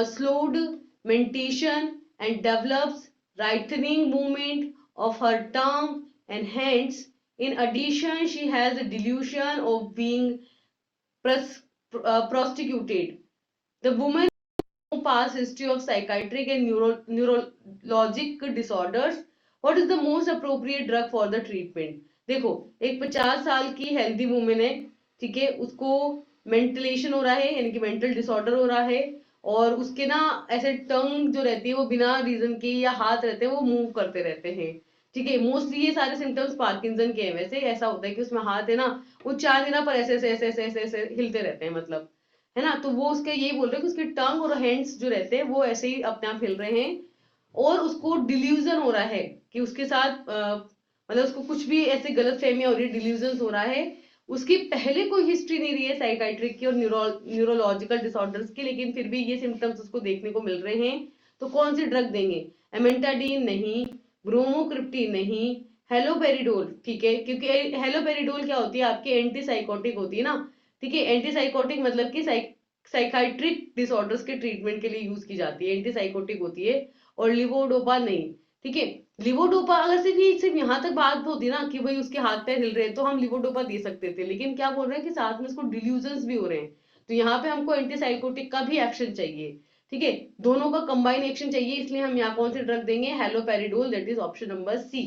slowed mentation and develops rightening movement of her tongue and hands. In addition, she has a delusion of being prostituted. The woman past history of psychiatric and neurologic disorders. What is the most appropriate drug for the treatment? देखो, एक 50 साल की healthy women है, ठीक है, उसको मेंटलेशन हो रहा है, यानी कि मेंटल डिसऑर्डर हो रहा है, और उसके ना ऐसे टंग जो रहती है वो बिना रीजन के, या हाथ रहते हैं वो मूव करते रहते हैं। ठीक है, मोस्टली ये सारे सिम्टम्स पार्किंसन के हैं। वैसे ऐसा होता है कि उसमें हाथ है ना वो 4 दिनों पर ऐसे ऐसे ऐसे ऐसे ऐसे ऐसे हिलते रहते हैं, मतलब, है ना, तो वो उसके यही बोल रहे हैं कि उसके टंग और हैंड्स जो रहते हैं वो ऐसे ही अपने आप हिल रहे हैं, और उसको डिल्यूजन हो रहा है कि उसके साथ मतलब उसको कुछ भी ऐसे गलत फहमियां हो रही है, डिल्यूजन हो रहा है। उसकी पहले कोई हिस्ट्री नहीं रही है साइकाइट्रिक की और न्यूरोलॉजिकल डिसऑर्डर्स की, लेकिन फिर भी ये सिम्टम्स उसको देखने को मिल रहे हैं। तो कौन सी ड्रग देंगे? एमेंटाडीन नहीं, ब्रोमोक्रिप्टीन नहीं, हेलोपेरिडोल, ठीक है, क्योंकि हेलोपेरिडोल क्या होती है? आपकी एंटीसाइकोटिक होती है ना, ठीक है, एंटीसाइकोटिक मतलब कि साइकाइट्रिक डिसऑर्डर्स के ट्रीटमेंट के लिए यूज की जाती है, एंटीसाइकोटिक होती है, और लिवोडोपा नहीं। ठीक है, लिवोडोपा अगर सिर्फ यहाँ तक बात होती ना कि भाई उसके हाथ पैर हिल रहे हैं तो हम लिवोडोपा दे सकते थे, लेकिन क्या बोल रहे हैं कि साथ में उसको डिल्यूजन्स भी हो रहे हैं, तो यहाँ पे हमको एंटीसाइकोटिक का भी एक्शन चाहिए। ठीक है, दोनों का कंबाइन एक्शन चाहिए, इसलिए हम यहाँ कौन सी ड्रग देंगे? Haloperidol, that is option number C.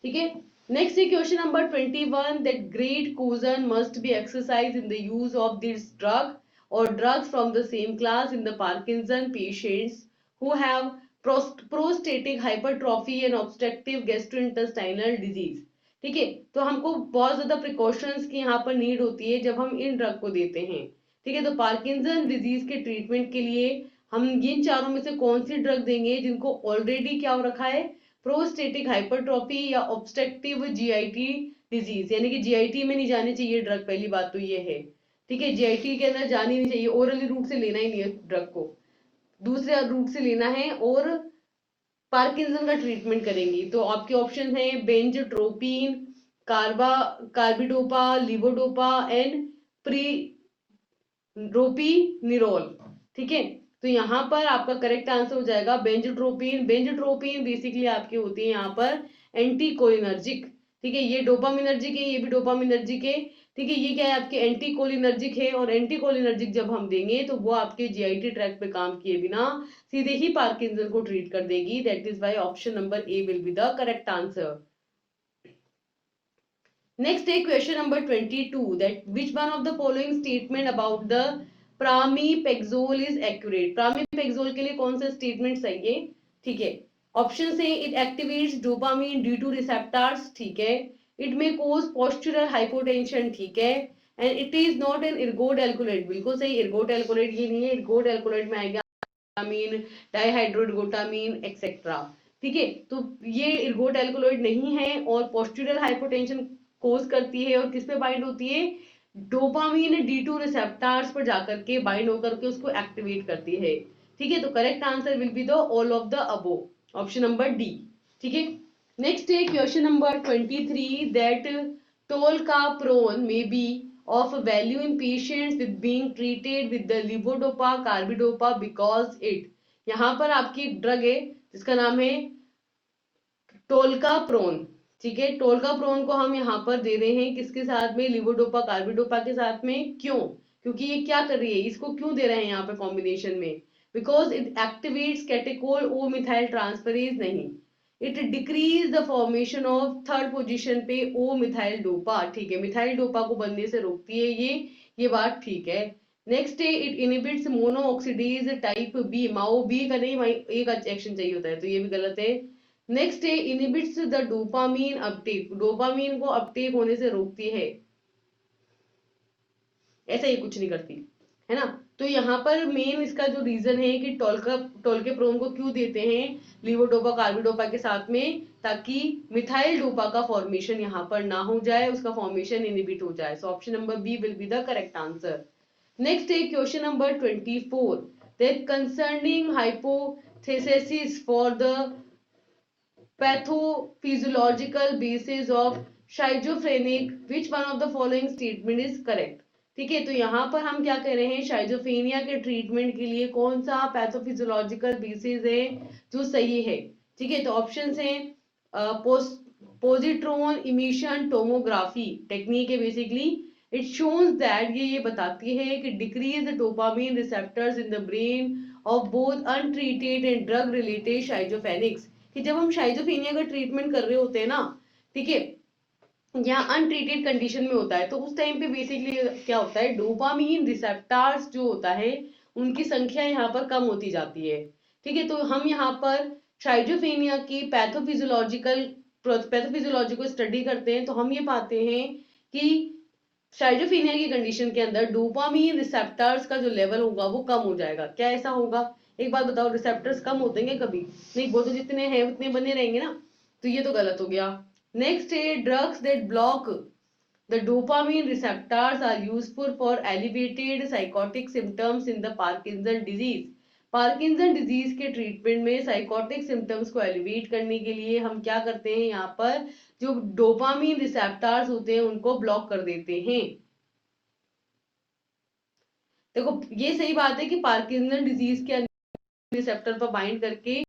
ठीक है, next is question number 21, that great caution must be exercised in the use of this drug or drugs from the same class in the Parkinson patients who have prostatic hypertrophy and obstructive gastrointestinal disease। ठीक है, तो हमको बहुत ज्यादा precautions की यहाँ पर need होती है जब हम इन ड्रग को देते हैं। ठीक है, तो पार्किंसन डिजीज के ट्रीटमेंट के लिए हम इन चारों में से कौन सी ड्रग देंगे जिनको ऑलरेडी क्या हो रखा है? प्रोस्टेटिक हाइपरट्रॉफी या ऑब्स्ट्रक्टिव जीआईटी डिजीज, यानी कि जीआईटी में नहीं जानी चाहिए ड्रग, पहली बात तो ये है। ठीक है, जीआईटी के अंदर जानी नहीं चाहिए, ओरली रूट से लेना ही नहीं है ड्रग को, दूसरे रूट से लेना है और पार्किंसन का ट्रीटमेंट करेंगी। तो आपके ऑप्शन है बेंजोट्रोपिन, कार्बा कार्बिडोपा, लीवोडोपा एंड प्रोपिनिरोल। ठीक है, तो यहाँ पर आपका करेक्ट आंसर हो जाएगा बेंजोट्रोपिन। बेंजोट्रोपिन बेसिकली आपकी होती है यहाँ पर एंटीकोलिनर्जिक। ठीक है, ये डोपामिनर्जिक है, ये भी डोपामिनर्जिक है। ठीक है, ये क्या है आपके एंटीकोलिनर्जिक है, और एंटीकोलिनर्जिक जब हम देंगे तो वो आपके जीआईटी ट्रैक पे काम किए बिना सीधे ही पार्किंसन को ट्रीट कर देगी। That is why option number A will be the correct answer. Next take question number 22, that which one of the following statement about the pramipexole is accurate? pramipexole के लिए कौन सा statement सही है? ठीक है, ऑप्शन से it activates dopamine due to receptors, ठीक है, it may cause postural hypotension, ठीक है, and it is not an ergot alkaloid, बिल्कुल सही, ergot alkaloid ये नहीं है, ergot alkaloid में आएगा ग्लूटामीन, डाइहाइड्रोग्लूटामीन एक्सेट्रा। ठीक है, तो ये इर्गोट एल्कोलॉइड नहीं है और पोस्टुरल हाइपोटेंशन कोज करती है, और किस पे बाइंड होती है? डोपामीन D2 रिसेप्टर्स पर जाकर के बाइंड होकर के उसको एक्टिवेट करती है। ठीक है, तो correct answer will be the all of the above, option number D. ठीक है, नेक्स्ट है question number 23, that tolcaprone may be of value in patients with being treated with the levodopa carbidopa because it, यहाँ पर आपकी drug है जिसका नाम है टोल्काप्रोन। ठीक है, टोल्काप्रोन को हम यहाँ पर दे रहे हैं किसके साथ में? लिवोडोपा कार्बिडोपा के साथ में। क्यों? क्योंकि ये क्या कर रही है, इसको क्यों दे रहे हैं यहाँ पे कॉम्बिनेशन में? Because it activates catechol O methyl transferase नहीं, it decreases the formation of third position पे ओ मिथाइल डोपा। ठीक है, मिथाइल डोपा को बनने से रोकती है ये बात ठीक है। नेक्स्ट है it inhibits mono oxidase type B, MAO B का नहीं, एक एक्शन चाहिए होता है, तो ये भी गलत है। नेक्स्ट है inhibits the dopamine Uptake, dopamine को अपटेक होने से रोकती है, ऐसा ये कुछ नहीं करती है ना। तो यहाँ पर मेन इसका जो रीजन है कि टोल्केप्रोन को क्यों देते हैं लीवोडोपा कार्बिडोपा के साथ में, ताकि मिथाइल डोपा का फॉर्मेशन यहाँ पर ना हो जाए, उसका फॉर्मेशन इनहिबिट हो जाए। So option number B will be the correct answer. Next है question number 24, that concerning hypothesis for the pathophysiological basis of schizophrenic, which one of the following statement is correct? ठीक है, तो यहाँ पर हम क्या कह रहे हैं, शाइजोफ्रेनिया के ट्रीटमेंट के लिए कौन सा पैथोफिजियोलॉजिकल बेसिस है जो सही है? ठीक है, तो ऑप्शन है पोजिट्रॉन इमिशन टोमोग्राफी टेक्निक है बेसिकली, इट शोज दैट ये बताती है कि decrease dopamine receptors in the brain of both untreated and drug related schizophrenics, कि जब हम शाइजोफ्रेनिया का ट्रीटमेंट कर रहे होते हैं ना, ठीक है, या अनट्रीटेड कंडीशन में होता है, तो उस टाइम पे बेसिकली क्या होता है, डोपामीन रिसेप्टर्स जो होता है उनकी संख्या यहाँ पर कम होती जाती है। ठीक है, तो हम यहाँ पर शाइजोफ्रेनिया की पैथोफिजियोलॉजी को स्टडी करते हैं, तो हम ये पाते हैं कि शाइजोफ्रेनिया की कंडीशन के अंदर डोपामीन रिसेप्टर्स का जो लेवल होगा वो कम हो जाएगा। क्या ऐसा होगा? एक बात बताओ, रिसेप्टर्स कम होते हैं कभी नहीं, वो तो जितने हैं उतने बने रहेंगे ना, तो ये तो गलत हो गया। नेक्स्ट है drugs that block the dopamine receptors are useful for elevated psychotic symptoms in the Parkinson disease. Parkinson disease के ट्रीटमेंट में साइकोटिक सिम्टम्स को एलिवेट करने के लिए हम क्या करते हैं, यहाँ पर जो डोपामीन रिसेप्टर्स होते हैं उनको ब्लॉक कर देते हैं। देखो ये सही बात है कि पार्किंसन डिजीज के रिसेप्टर पर बाइंड करके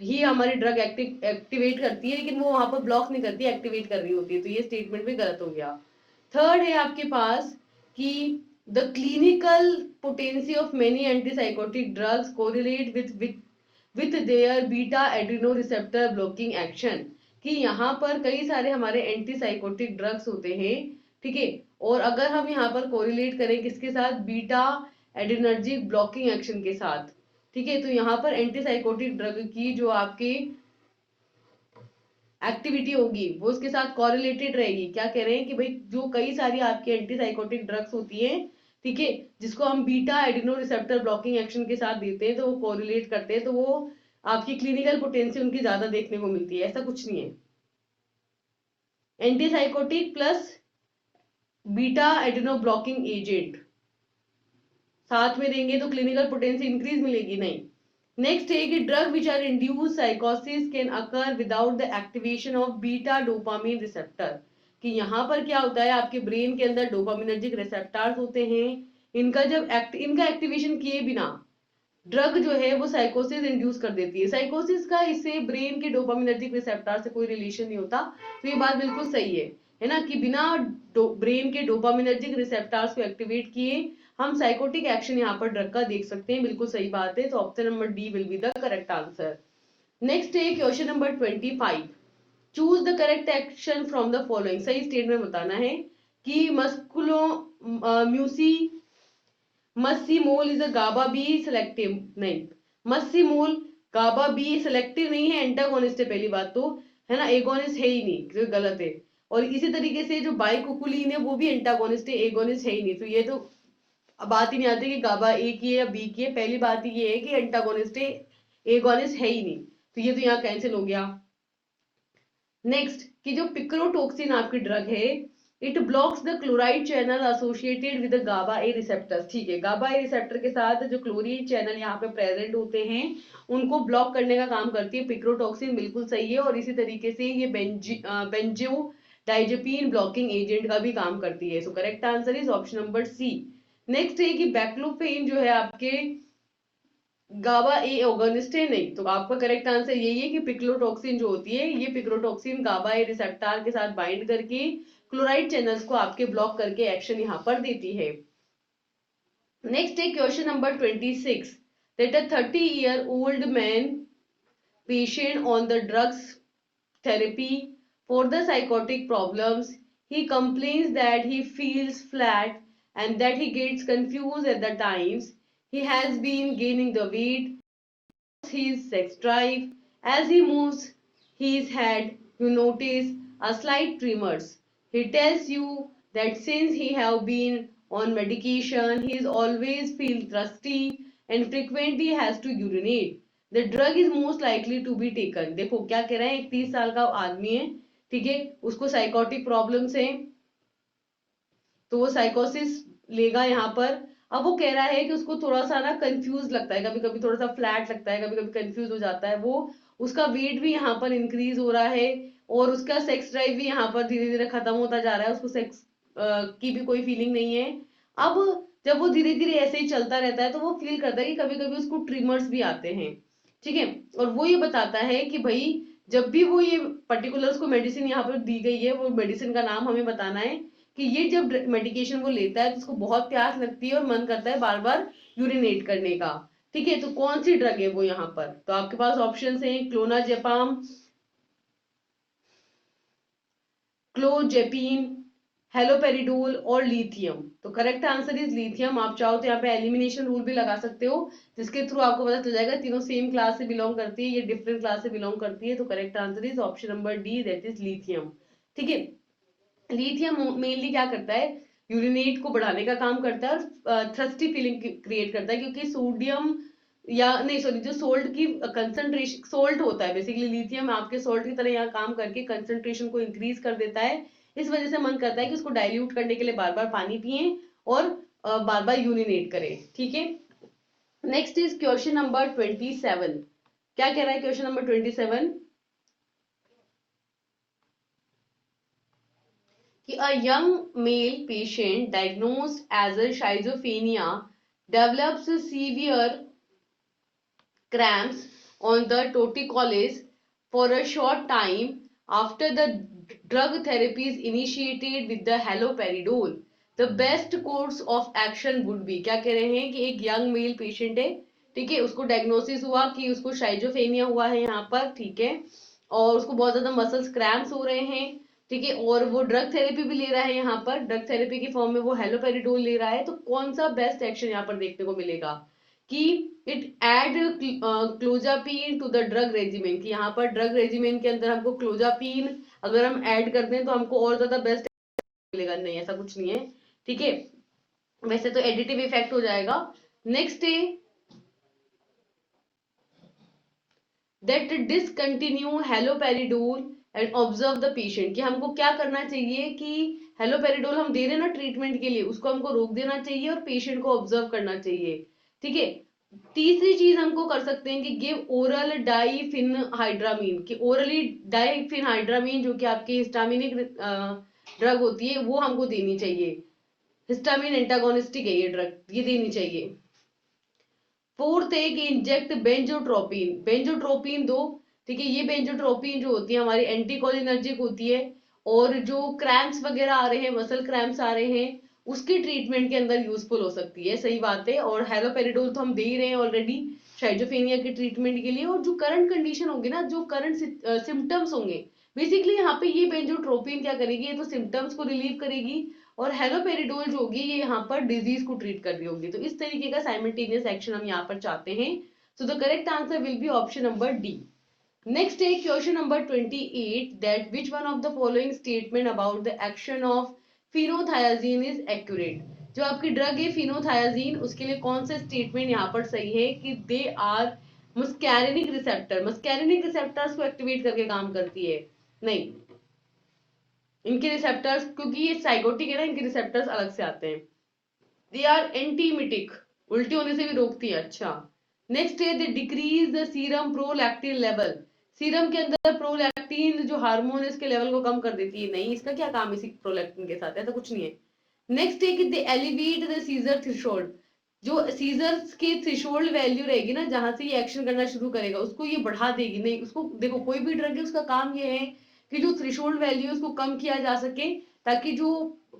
ही हमारी ड्रग एक्टिवेट करती है, लेकिन वो वहां पर ब्लॉक नहीं करती, एक्टिवेट कर रही होती है, तो ये स्टेटमेंट भी गलत हो गया। थर्ड है आपके पास कि the clinical potency of many antipsychotic drugs correlate with their beta adreno receptor blocking action, कि यहाँ पर कई सारे हमारे एंटीसाइकोटिक ड्रग्स होते हैं, ठीक है, और अगर हम यहाँ पर कोरिलेट करें किसके साथ, बीटा एड्रिनर्जिक ब्लॉकिंग एक्शन के साथ, ठीक है, तो यहाँ पर एंटीसाइकोटिक ड्रग की जो आपकी एक्टिविटी होगी वो उसके साथ कॉरिलेटेड रहेगी। क्या कह रहे हैं कि भाई जो कई सारी आपकी एंटीसाइकोटिक ड्रग्स होती हैं, ठीक है, जिसको हम beta adeno receptor blocking action के साथ देते हैं, तो वो कोरिलेट करते हैं, तो वो आपकी क्लिनिकल पोटेंसी उनकी ज्यादा देखने को मिलती है। ऐसा कुछ नहीं है, antipsychotic plus beta adeno blocking agent, साथ में देंगे तो क्लिनिकल पोटेंसी इंक्रीज मिलेगी, नहीं। नेक्स्ट है कि ड्रग विच आर इंड्यूस साइकोसिस can occur without the activation of beta dopamine receptor, कि यहाँ पर क्या होता है, आपके ब्रेन के अंदर डोपामिनर्जिक रिसेप्टर्स होते हैं, इनका एक्टिवेशन किए बिना ड्रग जो है वो साइकोसिस इंड्यूस कर देती है। साइकोसिस का इससे ब्रेन के डोपामिनर्जिक रिसेप्टर से कोई रिलेशन नहीं होता, तो ये बात बिल्कुल सही है ना, कि बिना ब्रेन के डोपामिनर्जिक रिसेप्टर्स को एक्टिवेट किए हम साइकोटिक एक्शन यहाँ पर ड्रग का देख सकते हैं, बिल्कुल सही बात है। तो option number D will be the correct answer. Next है question number 25, choose the correct action from the following. सही स्टेटमेंट बताना है कि musculo musci muscimol is a GABA B selective, नहीं, मस्सीमोल गाबा बी सिलेक्टिव नहीं है, एंटागोनिस्ट है पहली बात तो, है ना, एगोनिस्ट है ही नहीं, जो गलत है। और इसी तरीके से जो बाइकुकुलिन है वो भी एंटागोनिस्ट है, एगोनिस्ट है ही नहीं, तो ये तो बात ही नहीं आती कि गाबा ए की है या बी की है, पहली बात ही ये है कि एंटागोनिस्ट है, एगोनिस्ट है ही नहीं, तो ये तो यहाँ कैंसिल हो गया। नेक्स्ट कि जो पिक्रोटोक्सिन आपकी ड्रग है, it blocks the chloride channel associated with GABA A receptors, ठीक है, गाबा ए रिसेप्टर के साथ जो क्लोरीन चैनल यहाँ पे प्रेजेंट होते हैं उनको ब्लॉक करने का काम करती है पिक्रोटोक्सिन, बिल्कुल सही है। और इसी तरीके से ये बेंजो डाइजेपिन ब्लॉकिंग एजेंट का भी काम करती है, so correct answer is option number C. Next है कि बैक्लोफेन जो है आपके गाबा ए ऑर्गेनिस्ट है, नहीं, तो आपका करेक्ट आंसर यही है कि पिक्लोटॉक्सिन जो होती है, ये पिक्लोटॉक्सिन गाबा ए रिसेप्टर के साथ बाइंड करके क्लोराइड चैनल्स को आपके ब्लॉक करके एक्शन यहाँ पर देती है। नेक्स्ट है question number 26, that a 30-year-old man patient on the drugs therapy for the psychotic problems, he complains that he feels flat and that he gets confused at the times. He has been gaining the weight, his sex drive. As he moves his head, you notice a slight tremors. He tells you that since he have been on medication, he is always feels thirsty and frequently has to urinate. The drug is most likely to be taken. देखो क्या कह रहा है, एक 30 साल का आदमी है, ठीक है, उसको साइकोटिक प्रॉब्लम्स है, तो वो साइकोसिस लेगा यहाँ पर। अब वो कह रहा है कि उसको थोड़ा सा ना कंफ्यूज लगता है, कभी कभी थोड़ा सा फ्लैट लगता है, कभी कभी कंफ्यूज हो जाता है वो, उसका वेट भी यहाँ पर इंक्रीज हो रहा है और उसका सेक्स ड्राइव भी यहाँ पर धीरे धीरे खत्म होता जा रहा है, उसको सेक्स की भी कोई फीलिंग नहीं है। अब जब वो धीरे धीरे ऐसे ही चलता रहता है तो वो फील करता है कि कभी कभी उसको ट्रिमर्स भी आते हैं, ठीक है। और वो ये बताता है कि भाई जब भी वो ये पर्टिकुलर उसको मेडिसिन यहाँ पर दी गई है, वो मेडिसिन का नाम हमें बताना है, कि ये जब मेडिकेशन वो लेता है तो उसको बहुत प्यास लगती है और मन करता है बार बार यूरिनेट करने का, ठीक है। तो कौन सी ड्रग है वो यहाँ पर, तो आपके पास ऑप्शन है क्लोनाजेपाम, क्लोजेपिन, हेलोपेरिडोल और लिथियम। तो करेक्ट आंसर इज लिथियम। आप चाहो तो यहाँ पे एलिमिनेशन रूल भी लगा सकते हो, जिसके थ्रू आपको पता चल जाएगा तीनों सेम क्लास से बिलोंग करती है, ये डिफरेंट क्लास से बिलोंग करती है, तो correct answer is option number D, that is lithium, ठीक है। लिथियम मेनली क्या करता है, यूरिनेट को बढ़ाने का काम करता है और थ्रस्टी फीलिंग क्रिएट करता है, क्योंकि सोडियम या नहीं सॉरी जो सोल्ट की कंसंट्रेशन, सोल्ट होता है बेसिकली, लिथियम आपके सोल्ट की तरह यहाँ काम करके कंसंट्रेशन को इंक्रीज कर देता है, इस वजह से मन करता है कि उसको डाइल्यूट करने के लिए बार बार पानी पिए और बार बार यूरिनेट करें, ठीक है। नेक्स्ट इज क्वेश्चन नंबर 27, क्या कह रहा है क्वेश्चन नंबर 27 कि a young male patient diagnosed as a schizophrenia develops severe cramps on the torticollis for a short time after the drug therapy is initiated with the haloperidol. The best course of action would be, क्या कह रहे हैं कि एक young male patient है, ठीक है, उसको डायग्नोसिस हुआ कि उसको शाइजोफेनिया हुआ है यहाँ पर, ठीक है, और उसको बहुत ज्यादा मसल्स क्रैम्प्स हो रहे हैं, ठीक है, और वो ड्रग थेरेपी भी ले रहा है, यहाँ पर ड्रग थेरेपी की फॉर्म में वो हेलोपेरिडोल ले रहा है। तो कौन सा बेस्ट एक्शन यहाँ पर देखने को मिलेगा कि it add clozapine to the drug regimen, कि यहाँ पर ड्रग रेजिमेन के अंदर हमको क्लोजापीन अगर हम ऐड करते हैं तो हमको और ज्यादा बेस्ट मिलेगा, नहीं ऐसा कुछ नहीं है, ठीक है, वैसे तो एडिटिव इफेक्ट हो जाएगा। नेक्स्ट है that discontinue haloperidol and observe the patient, कि हमको क्या करना चाहिए कि हेलोपेरिडोल हम दे रहे हैं ना ट्रीटमेंट के लिए, उसको हमको रोक देना चाहिए और पेशेंट को ऑब्जर्व करना चाहिए। ठीक है। तीसरी चीज हमको कर सकते हैं कि गिव ओरल डाइफिनहाइड्रामीन, कि ओरली डाइफिनहाइड्रामीन जो कि आपकी हिस्टामिनिक ड्रग होती है वो हमको देनी चाहिए। हिस्टामिन एंटागोनिस्टिक है ये ड्रग, ये देनी चाहिए। फोर्थ है कि इंजेक्ट बेंजोट्रोपिन, बेंजोट्रोपिन दो। ठीक है, ये बेंजोट्रोपिन जो होती है हमारी एंटीकोलिनर्जिक होती है, और जो क्रैम्प्स वगैरह आ रहे हैं, मसल क्रैम्प्स आ रहे हैं, उसके ट्रीटमेंट के अंदर यूजफुल हो सकती है। सही बात है। और हेलोपेरिडोल तो हम दे ही रहे हैं ऑलरेडी शाइजोफेनिया के ट्रीटमेंट के लिए। और जो करंट कंडीशन होगी ना, जो करंट सिम्टम्स होंगे, बेसिकली यहाँ पे ये बेंजोट्रोपिन क्या करेगी, ये तो सिम्टम्स को रिलीव करेगी, और हेलोपेरिडोल जो होगी ये यहाँ पर डिजीज को ट्रीट कर रही होगी। तो इस तरीके का साइमल्टेनियस एक्शन हम यहाँ पर चाहते हैं। So the correct answer will be option number D. Next है question number 28, that which one of the following statement about the action of phenothiazine is accurate. जो आपकी ड्रग है फिनोथायाजीन, उसके लिए कौन सा स्टेटमेंट यहाँ पर सही है कि they are muscarinic receptor, muscarinic receptors को एक्टिवेट करके काम करती है? नहीं, इनके रिसेप्टर्स, क्योंकि ये साइकोटिक है ना, इनके रिसेप्टर्स अलग से आते हैं। दे आर एंटीमिटिक, उल्टी होने से भी रोकती है। अच्छा, नेक्स्ट है they decrease the serum prolactin level, serum के अंदर प्रोलैक्टिन जो हार्मोन है इसके लेवल को कम कर देती है? नहीं, इसका क्या काम है इसी प्रोलैक्टिन के साथ, ऐसा कुछ नहीं है। नेक्स्ट है कि दे एलिवेट द सीजर थ्रेशोल्ड, जो सीजर्स की थ्रेशोल्ड वैल्यू रहेगी ना, जहां से ये एक्शन करना शुरू करेगा उसको ये बढ़ा देगी। नहीं, उसको देखो, कोई भी ड्रग है उसका काम ये है कि जो थ्रेशोल्ड वैल्यू है उसको कम किया जा सके, ताकि जो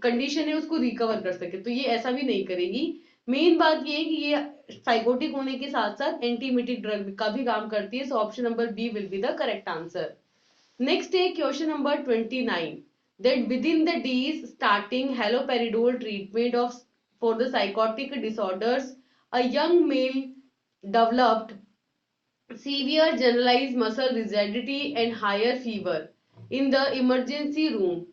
कंडीशन है उसको रिकवर कर सके। तो ये ऐसा भी नहीं करेगी। मेन बात ये है कि ये साइकोटिक होने के साथ साथ एंटीमिटिक ड्रग का भी काम करती है। So option number B will be the correct answer. Next है question number 29, that within the days starting haloperidol treatment of for the psychotic disorders, a young male developed severe generalized muscle rigidity and higher fever in the emergency room.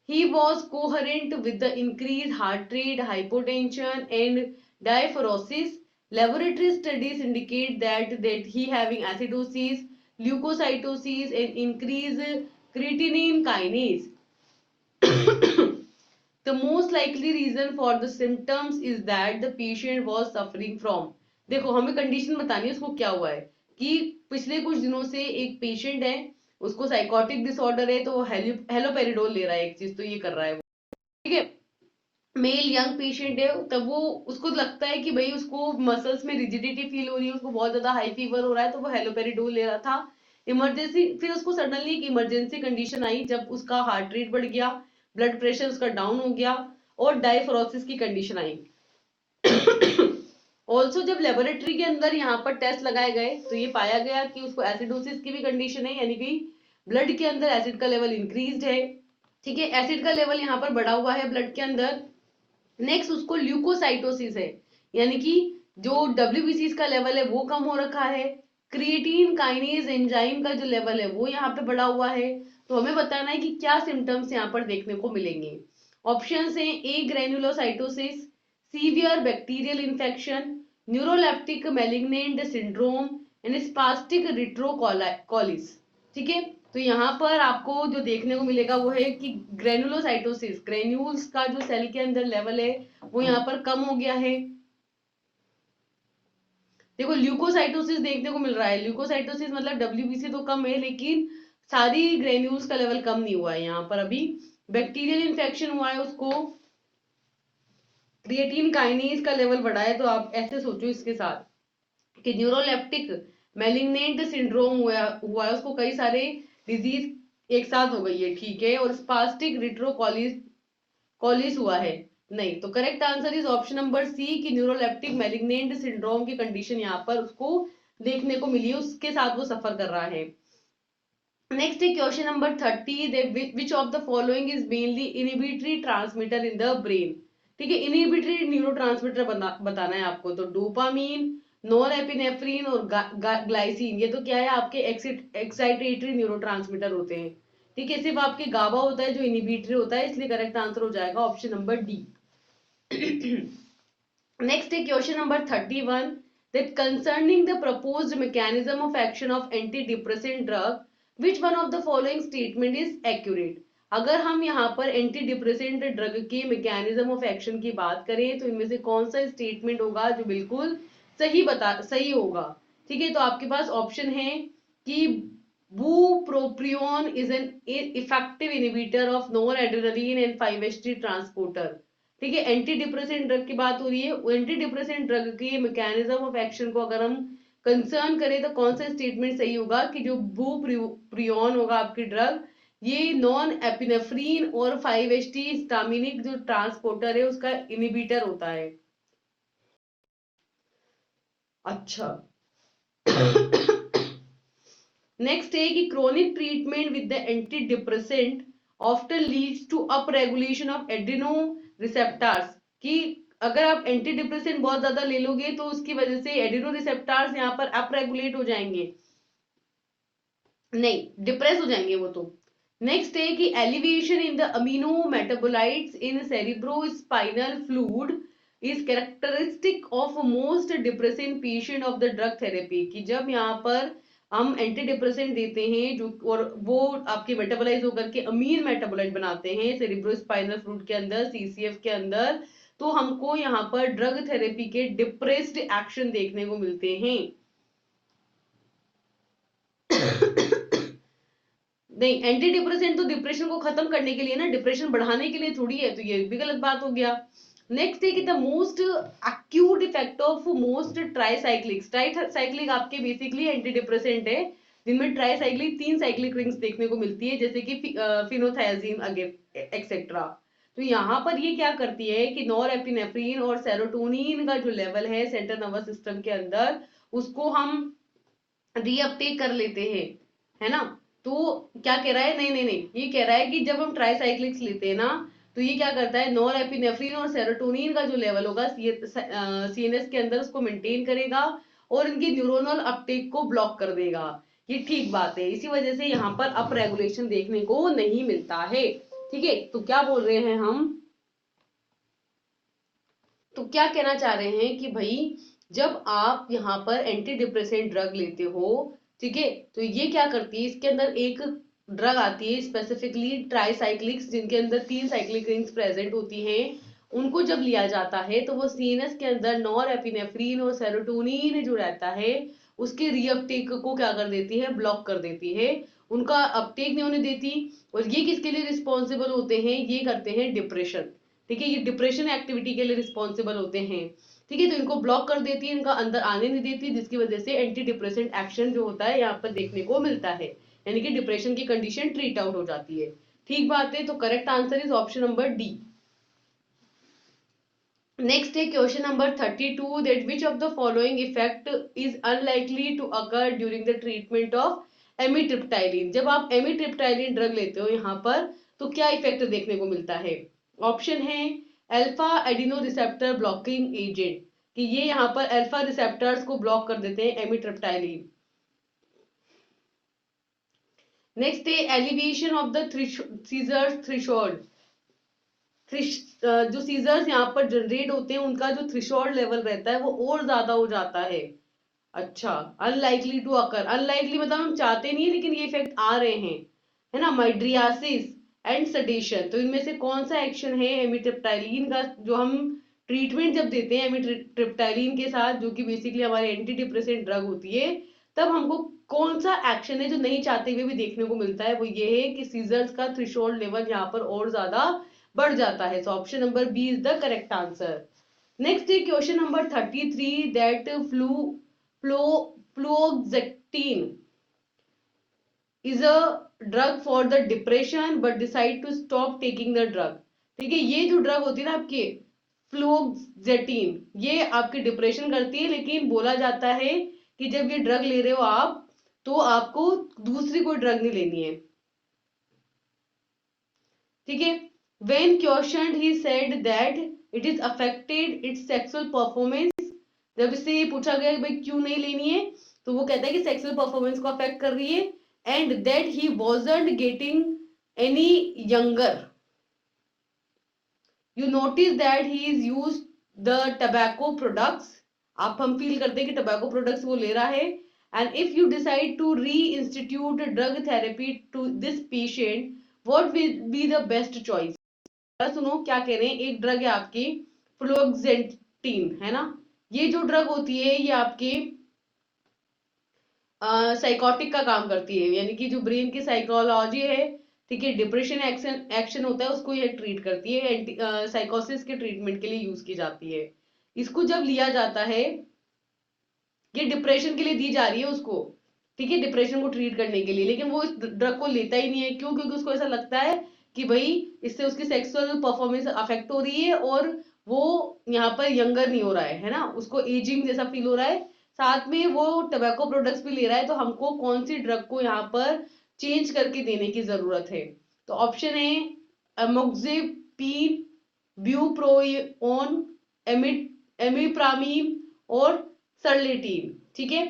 He was coherent with the increased heart rate, hypotension, and diaphoresis. Laboratory studies indicate that he having acidosis, leukocytosis, and increased creatinine kinase. The most likely reason for the symptoms is that the patient was suffering from, देखो हमें condition बतानी है उसको क्या हुआ है, कि पिछले कुछ दिनों से एक पेशेंट है, उसको साइकोटिक डिसऑर्डर है, तो वो हेलोपेरिडोल ले रहा है, एक चीज तो ये कर रहा है वो। ठीक है, मेल यंग पेशेंट है, तब वो उसको लगता है कि भाई उसको मसल्स में रिजिडिटी फील हो रही है, उसको बहुत ज्यादा हाई फीवर हो रहा है, तो वो हेलोपेरिडोल ले रहा था इमरजेंसी। फिर उसको सडनली एक इमरजेंसी कंडीशन आई, जब उसका हार्ट रेट बढ़ गया, ब्लड प्रेशर उसका डाउन हो गया, और डायफोरोसिस की कंडीशन आई। ऑल्सो जब लेबोरेटरी के अंदर यहाँ पर टेस्ट लगाए गए तो ये पाया गया कि उसको एसिडोसिस की भी कंडीशन है, यानी कि ब्लड के अंदर एसिड का लेवल इंक्रीज है। ठीक है, एसिड का लेवल यहाँ पर बढ़ा हुआ है ब्लड के अंदर। नेक्स्ट उसको ल्यूकोसाइटोसिस है, यानी कि जो डब्ल्यूबीसी का लेवल है वो कम हो रखा है। क्रिएटिन काइनेज एंजाइम का जो लेवल है वो यहाँ पे बढ़ा हुआ है। तो हमें बताना है कि क्या सिम्टम्स यहाँ पर देखने को मिलेंगे। ऑप्शंस हैं agranulocytosis, severe bacterial infection, neuroleptic malignant syndrome, and spastic retrocollis. ठीक है, तो यहाँ पर आपको जो देखने को मिलेगा वो है कि ग्रेनुलोसाइटोसिस, ग्रेन्यूल्स का जो सेल के अंदर लेवल है वो यहाँ पर कम हो गया है। देखो ल्यूकोसाइटोसिस देखने को मिल रहा है, ल्यूकोसाइटोसिस मतलब डब्ल्यूबीसी तो कम है, लेकिन सारी ग्रेन्यूल्स का लेवल कम नहीं हुआ है यहाँ पर अभी। बैक्टीरियल इन्फेक्शन हुआ है उसको, क्रिएटिन काइनेज का लेवल बढ़ा है। तो आप ऐसे सोचो इसके साथ कि न्यूरोलेप्टिक मैलिग्नेंट सिंड्रोम हुआ है उसको, कई सारे डिजीज एक साथ हो गई है। ठीक है, और स्पास्टिक रिट्रोकोलिस कॉलिस हुआ है? नहीं, तो correct answer is option number C कि न्यूरोलेप्टिक मैलिग्नेंट सिंड्रोम की कंडीशन यहाँ पर उसको देखने को मिली है, उसके साथ वो सफर कर रहा है। नेक्स्ट है question number 30, which of the following is mainly inhibitory transmitter in the brain. ठीक है, इनहिबिटरी न्यूरोट्रांसमीटर बताना है आपको। तो डोपामीन, नॉर एपिनेफ्रिन और ग्लाइसिन, ये तो क्या है, आपके एक्साइटेटरी न्यूरोट्रांसमीटर होते हैं। ठीक है, सिर्फ आपके गाबा होता है जो इनहिबिटरी होता है, इसलिए करेक्ट आंसर हो जाएगा ऑप्शन नंबर डी। नेक्स्ट है question number 31, that concerning the proposed mechanism of action of antidepressant drug which one of the following statement is accurate. अगर हम यहाँ पर एंटी डिप्रेसेंट ड्रग के मैकेनिज्म ऑफ एक्शन की बात करें तो इनमें से कौन सा स्टेटमेंट होगा जो बिल्कुल सही होगा। ठीक है, तो आपके पास ऑप्शन है कि bupropion is an effective inhibitor of noradrenaline and 5-HT transporter. ठीक है, एंटी डिप्रेसेंट ड्रग की बात हो रही है। एंटी डिप्रेसेंट ड्रग के मैकेनिज्म ऑफ एक्शन को अगर हम कंसर्न करें तो कौन सा स्टेटमेंट सही होगा कि जो बुप्रियोन होगा आपकी ड्रग, ये नॉन एपिनेफ्रीन और 5-HT हिस्टामिनिक जो ट्रांसपोर्टर है उसका इनहिबिटर होता है। अच्छा नेक्स्ट है कि chronic treatment with the antidepressant often leads to up regulation of adreno receptors, कि अगर आप एंटी डिप्रेसेंट बहुत ज्यादा ले लोगे तो उसकी वजह से एड्रिनो रिसेप्टर्स यहाँ पर अप रेगुलेट हो जाएंगे, नहीं डिप्रेस हो जाएंगे वो तो। नेक्स्ट है कि elevation in the amino metabolites in cerebrospinal fluid is characteristic of most depressing patient of the drug therapy, कि जब यहाँ पर हम एंटी डिप्रेसेंट देते हैं जो और वो आपके मेटाबोलाइज होकर के अमीन मेटाबोलाइट बनाते हैं सेरिब्रोस्पाइनल फ्लूइड के अंदर, सीसीएफ के अंदर, तो हमको यहाँ पर ड्रग थेरेपी के डिप्रेस्ड एक्शन देखने को मिलते हैं। नहीं, एंटी डिप्रेसेंट तो डिप्रेशन को खत्म करने के लिए ना, डिप्रेशन बढ़ाने के लिए थोड़ी है, तो ये भी गलत बात हो गया। नेक्स्ट है कि the most acute effect of most tricyclics, tricyclic आपके बेसिकली एंटी डिप्रेसेंट है जिनमें ट्राईसाइक्लिक 3 साइक्लिक रिंग्स देखने को मिलती है जैसे कि फिनोथायाजीन एक्सेट्रा। तो यहाँ पर ये क्या करती है कि नॉरएपिनेफ्रिन और सेरोटोनिन का जो लेवल है सेंट्रल नर्वस सिस्टम के अंदर उसको हम रीअपटेक कर लेते हैं, है ना। तो क्या कह रहा है, नहीं नहीं नहीं, ये कह रहा है कि जब हम ट्राईसाइक्लिक्स लेते हैं ना तो ये क्या करता है, नॉरएपिनेफ्रिन और सेरोटोनिन का जो लेवल होगा सीएनएस के अंदर उसको मेंटेन करेगा और इनकी न्यूरोनल अपटेक को ब्लॉक कर देगा। ये ठीक बात है, इसी वजह से यहाँ पर अप रेगुलेशन देखने को नहीं मिलता है। ठीक है, तो क्या बोल रहे हैं हम, तो क्या कहना चाह रहे हैं कि भाई जब आप यहाँ पर एंटी डिप्रेसेंट ड्रग लेते हो, ठीक है, तो ये क्या करती है, इसके अंदर एक ड्रग आती है स्पेसिफिकली ट्राईसाइक्लिक्स जिनके अंदर 3 साइक्लिक रिंग्स प्रेजेंट होती हैं, उनको जब लिया जाता है तो वो सीएनएस के अंदर नॉरएपिनेफ्रिन और सेरोटोनिन जो रहता है उसके रीअपटेक को क्या कर देती है, ब्लॉक कर देती है, उनका अपटेक नहीं होने देती। और ये किसके लिए रिस्पॉन्सिबल होते हैं, ये करते हैं डिप्रेशन। ठीक है, ये डिप्रेशन एक्टिविटी के लिए रिस्पॉन्सिबल होते हैं। ठीक है, तो इनको ब्लॉक कर देती है, इनका अंदर आने नहीं देती, जिसकी वजह से एंटी डिप्रेसेंट एक्शन जो होता है यहाँ पर देखने को मिलता है, यानी कि डिप्रेशन की कंडीशन ट्रीट आउट हो जाती है। ठीक बात है, तो correct answer is option number D. Next है question number 32 that which of the following effect is unlikely to occur during the treatment of amitriptyline. जब आप एमिट्रिप्टाइलिन ड्रग लेते हो यहाँ पर तो क्या इफेक्ट देखने को मिलता है। ऑप्शन है alpha adeno receptor blocking agent, कि ये यहाँ पर अल्फा रिसेप्टर्स को ब्लॉक कर देते हैं एमिट्रिप्टाइलिन। नेक्स्ट है elevation of the seizure threshold, जो सीजर्स यहाँ पर जनरेट होते हैं उनका जो थ्रेशोल्ड लेवल रहता है वो और ज्यादा हो जाता है। अच्छा, अनलाइकली टू अकर, अनलाइकली मतलब हम चाहते नहीं लेकिन ये इफेक्ट आ रहे हैं, है ना। माइड्रियासिस एंड सडेशन, तो इनमें से कौन सा एक्शन है एमिट्रिप्टाइलिन का, जो हम ट्रीटमेंट जब देते हैं एमिट्रिप्टाइलिन के साथ जो कि बेसिकली हमारे एंटी डिप्रेसेंट ड्रग होती है, तब हमको कौन सा एक्शन है जो नहीं चाहते हुए भी देखने को मिलता है, वो ये है कि सीजर्स का थ्रेशोल्ड लेवल यहाँ पर और ज्यादा बढ़ जाता है। So option number B is the correct answer. Next है question number 33 that fluoxetine is a drug for the depression but decide to stop taking the drug। ठीक है, ये जो ड्रग होती है ना आपकी फ्लूओक्सेटिन, ये आपकी डिप्रेशन करती है, लेकिन बोला जाता है कि जब ये ड्रग ले रहे हो आप तो आपको दूसरी कोई ड्रग नहीं लेनी है। ठीक है, when questioned he said that it is affected its sexual performance। जब इससे ये पूछा गया कि भाई क्यों नहीं लेनी है तो वो कहता है कि सेक्सुअल परफॉर्मेंस को अफेक्ट कर रही है and that he wasn't getting any younger। You notice that he is used the tobacco products, आप हम फील करते हैं कि टबैको प्रोडक्ट्स वो ले रहा है and if you decide to reinstitute drug therapy to this patient, what will be the best choice? सुनो क्या कह रहे हैं। एक ड्रग है आपकी फ्लोक्सेटिन, है ना। ये जो ड्रग होती है ये आपके साइकोटिक का काम करती है, यानी कि जो ब्रेन की साइकोलॉजी है, ठीक है, डिप्रेशन एक्शन एक्शन होता है उसको ये ट्रीट करती है, एंटी साइकोसिस के ट्रीटमेंट के लिए यूज की जाती है। इसको जब लिया जाता है, ये डिप्रेशन के लिए दी जा रही है उसको, ठीक है, डिप्रेशन को ट्रीट करने के लिए, लेकिन वो इस ड्रग को लेता ही नहीं है। क्यों? क्योंकि उसको ऐसा लगता है कि भाई इससे उसकी सेक्सुअल परफॉर्मेंस अफेक्ट हो रही है और वो यहाँ पर यंगर नहीं हो रहा है ना, उसको एजिंग जैसा फील हो रहा है, साथ में वो टबैको प्रोडक्ट्स भी ले रहा है। तो हमको कौन सी ड्रग को यहाँ पर चेंज करके देने की जरूरत है? तो ऑप्शन है अमोक्सिपिन, ब्यूप्रोपियोन, एमिप्रामीन और सर्लेटीन। ठीक है,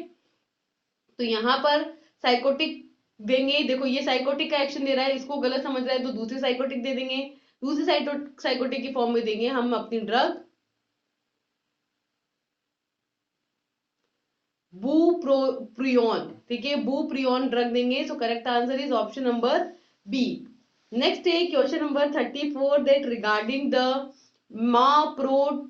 तो यहाँ पर साइकोटिक देंगे। देखो ये साइकोटिक का एक्शन दे रहा है, इसको गलत समझ रहा है तो दूसरी साइकोटिक दे देंगे, दूसरी साइकोटिक की फॉर्म में देंगे हम अपनी ड्रग बुप्रोपियोन। ठीक है, बुप्रियोन ड्रग देंगे। So correct answer is option number B. Next है question number 34 that regarding the maprotiline,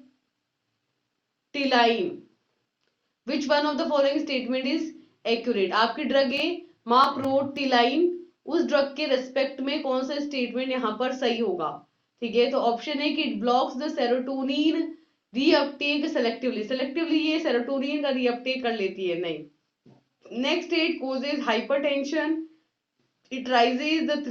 which one of the following statement is accurate? आपकी ड्रग है माप्रोटिलाइन, उस ड्रग के रेस्पेक्ट में कौन सा स्टेटमेंट यहाँ पर सही होगा? ठीक है, तो ऑप्शन है कि it blocks the serotonin reuptake selectively, selectively ये सेरोटोनिन का रीअपटेक कर लेती है, नहीं। Next it causes hypertension, it rises the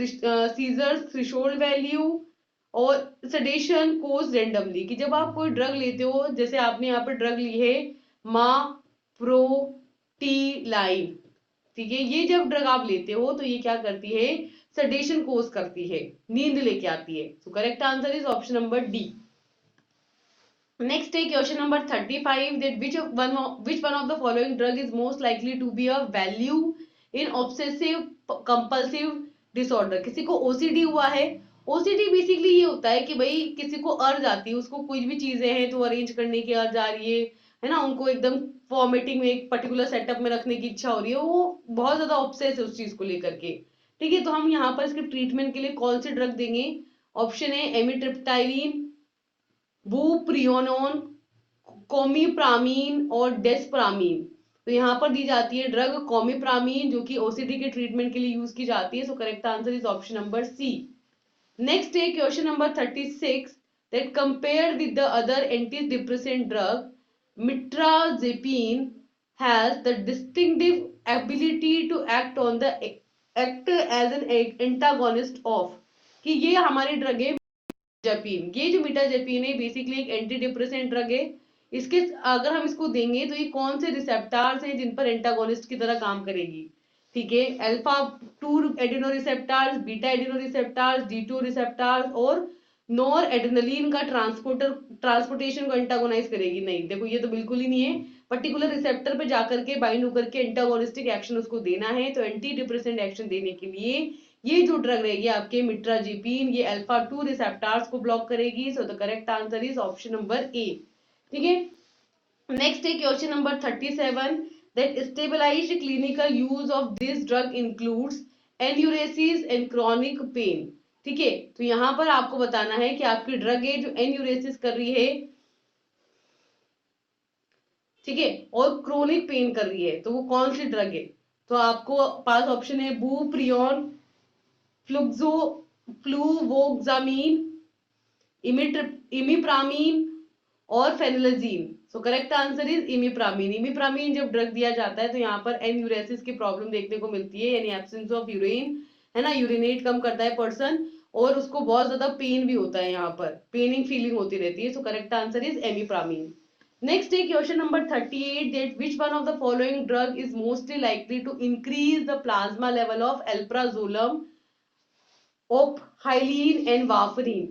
seizure threshold value, और सेडेशन कोज रेंडमली, कि जब आप कोई ड्रग लेते हो, जैसे आपने यहाँ पर ड्रग ली है माप्रोटिलाइन, ठीक है, ये जब ड्रग आप लेते हो तो ये क्या करती है? सेडेशन कोज करती है, नींद लेके आती है। So correct answer is option number D. Next है question number 35 that which one of the following drug is most likely to be a value in obsessive compulsive disorder? किसी को ओसीडी हुआ है। ओसीडी बेसिकली ये होता है कि भाई किसी को अर्ज आती है, उसको कोई भी चीजें हैं तो अरेंज करने की अर्ज आ रही है ना, उनको एकदम फॉर्मेटिंग में एक पर्टिकुलर सेटअप में रखने की इच्छा हो रही है, वो बहुत ज्यादा ऑब्सेस है उस चीज को लेकर के। ठीक है, तो हम यहाँ पर इसके ट्रीटमेंट के लिए कौन सी ड्रग देंगे? ऑप्शन है एमिट्रिप्टाइलिन, बुप्रियोनोन, कोमिप्रामीन और डेस्प्रामीन। तो यहाँ पर दी जाती है ड्रग कोमिप्रामीन, जो कि ओसीडी के ट्रीटमेंट के लिए यूज की जाती है। So correct answer is option number C. Next है question number 36 that compared with the other antidepressant drug mirtazapine has the distinctive ability to act on the act as an antagonist of, कि ये हमारी drug है मिटाजेपिन। ये जो मिटाजेपिन है basically एक anti depressant drug है। इसके अगर हम इसको देंगे तो ये कौन से रिसेप्टार्स हैं जिन पर एंटागोनिस्ट की तरह काम करेगी? ठीक है, alpha 2 adeno receptors, beta adeno receptors, D2 receptors और नॉर एड्रेनलिन का ट्रांसपोर्टेशन को एंटागोनाइज करेगी? नहीं, देखो ये तो बिल्कुल ही नहीं है। पर्टिकुलर रिसेप्टर पे जाकर के बाइंड होकर के एंटागोनिस्टिक एक्शन उसको देना है। तो एंटी डिप्रेसेंट एक्शन देने के लिए ये जो ड्रग रहेगी आपके मिट्राजिपिन, ये अल्फा 2 रिसेप्टार्स को ब्लॉक करेगी। So the correct answer is option number A. ठीक है, नेक्स्ट है question number 37 that stabilised clinical use of this drug includes enuresis and chronic pain. ठीक है, तो यहां पर आपको बताना है कि आपकी ड्रग है जो एन्यूरेसिस कर रही है, ठीक है, और क्रोनिक पेन कर रही है, तो वो कौन सी ड्रग है? तो आपको पास ऑप्शन है बुप्रियोन, फ्लुक्सो फ्लूवोक्सामीन, इमिप्रामीन और phenelzine. So correct answer is imipramine. Imipramine जब ड्रग दिया जाता है तो यहाँ पर एन्यूरेसिस की प्रॉब्लम देखने को मिलती है, यानी एब्सेंस ऑफ यूरिन, है ना, यूरिनेट कम करता है पर्सन, और उसको बहुत ज्यादा पेन भी होता है, यहाँ पर पेनिंग फीलिंग होती रहती है। So correct answer is imipramine. Next है question number 38 that which one of the following drug is mostly likely to increase the plasma level of alprazolam, theophylline and warfarin.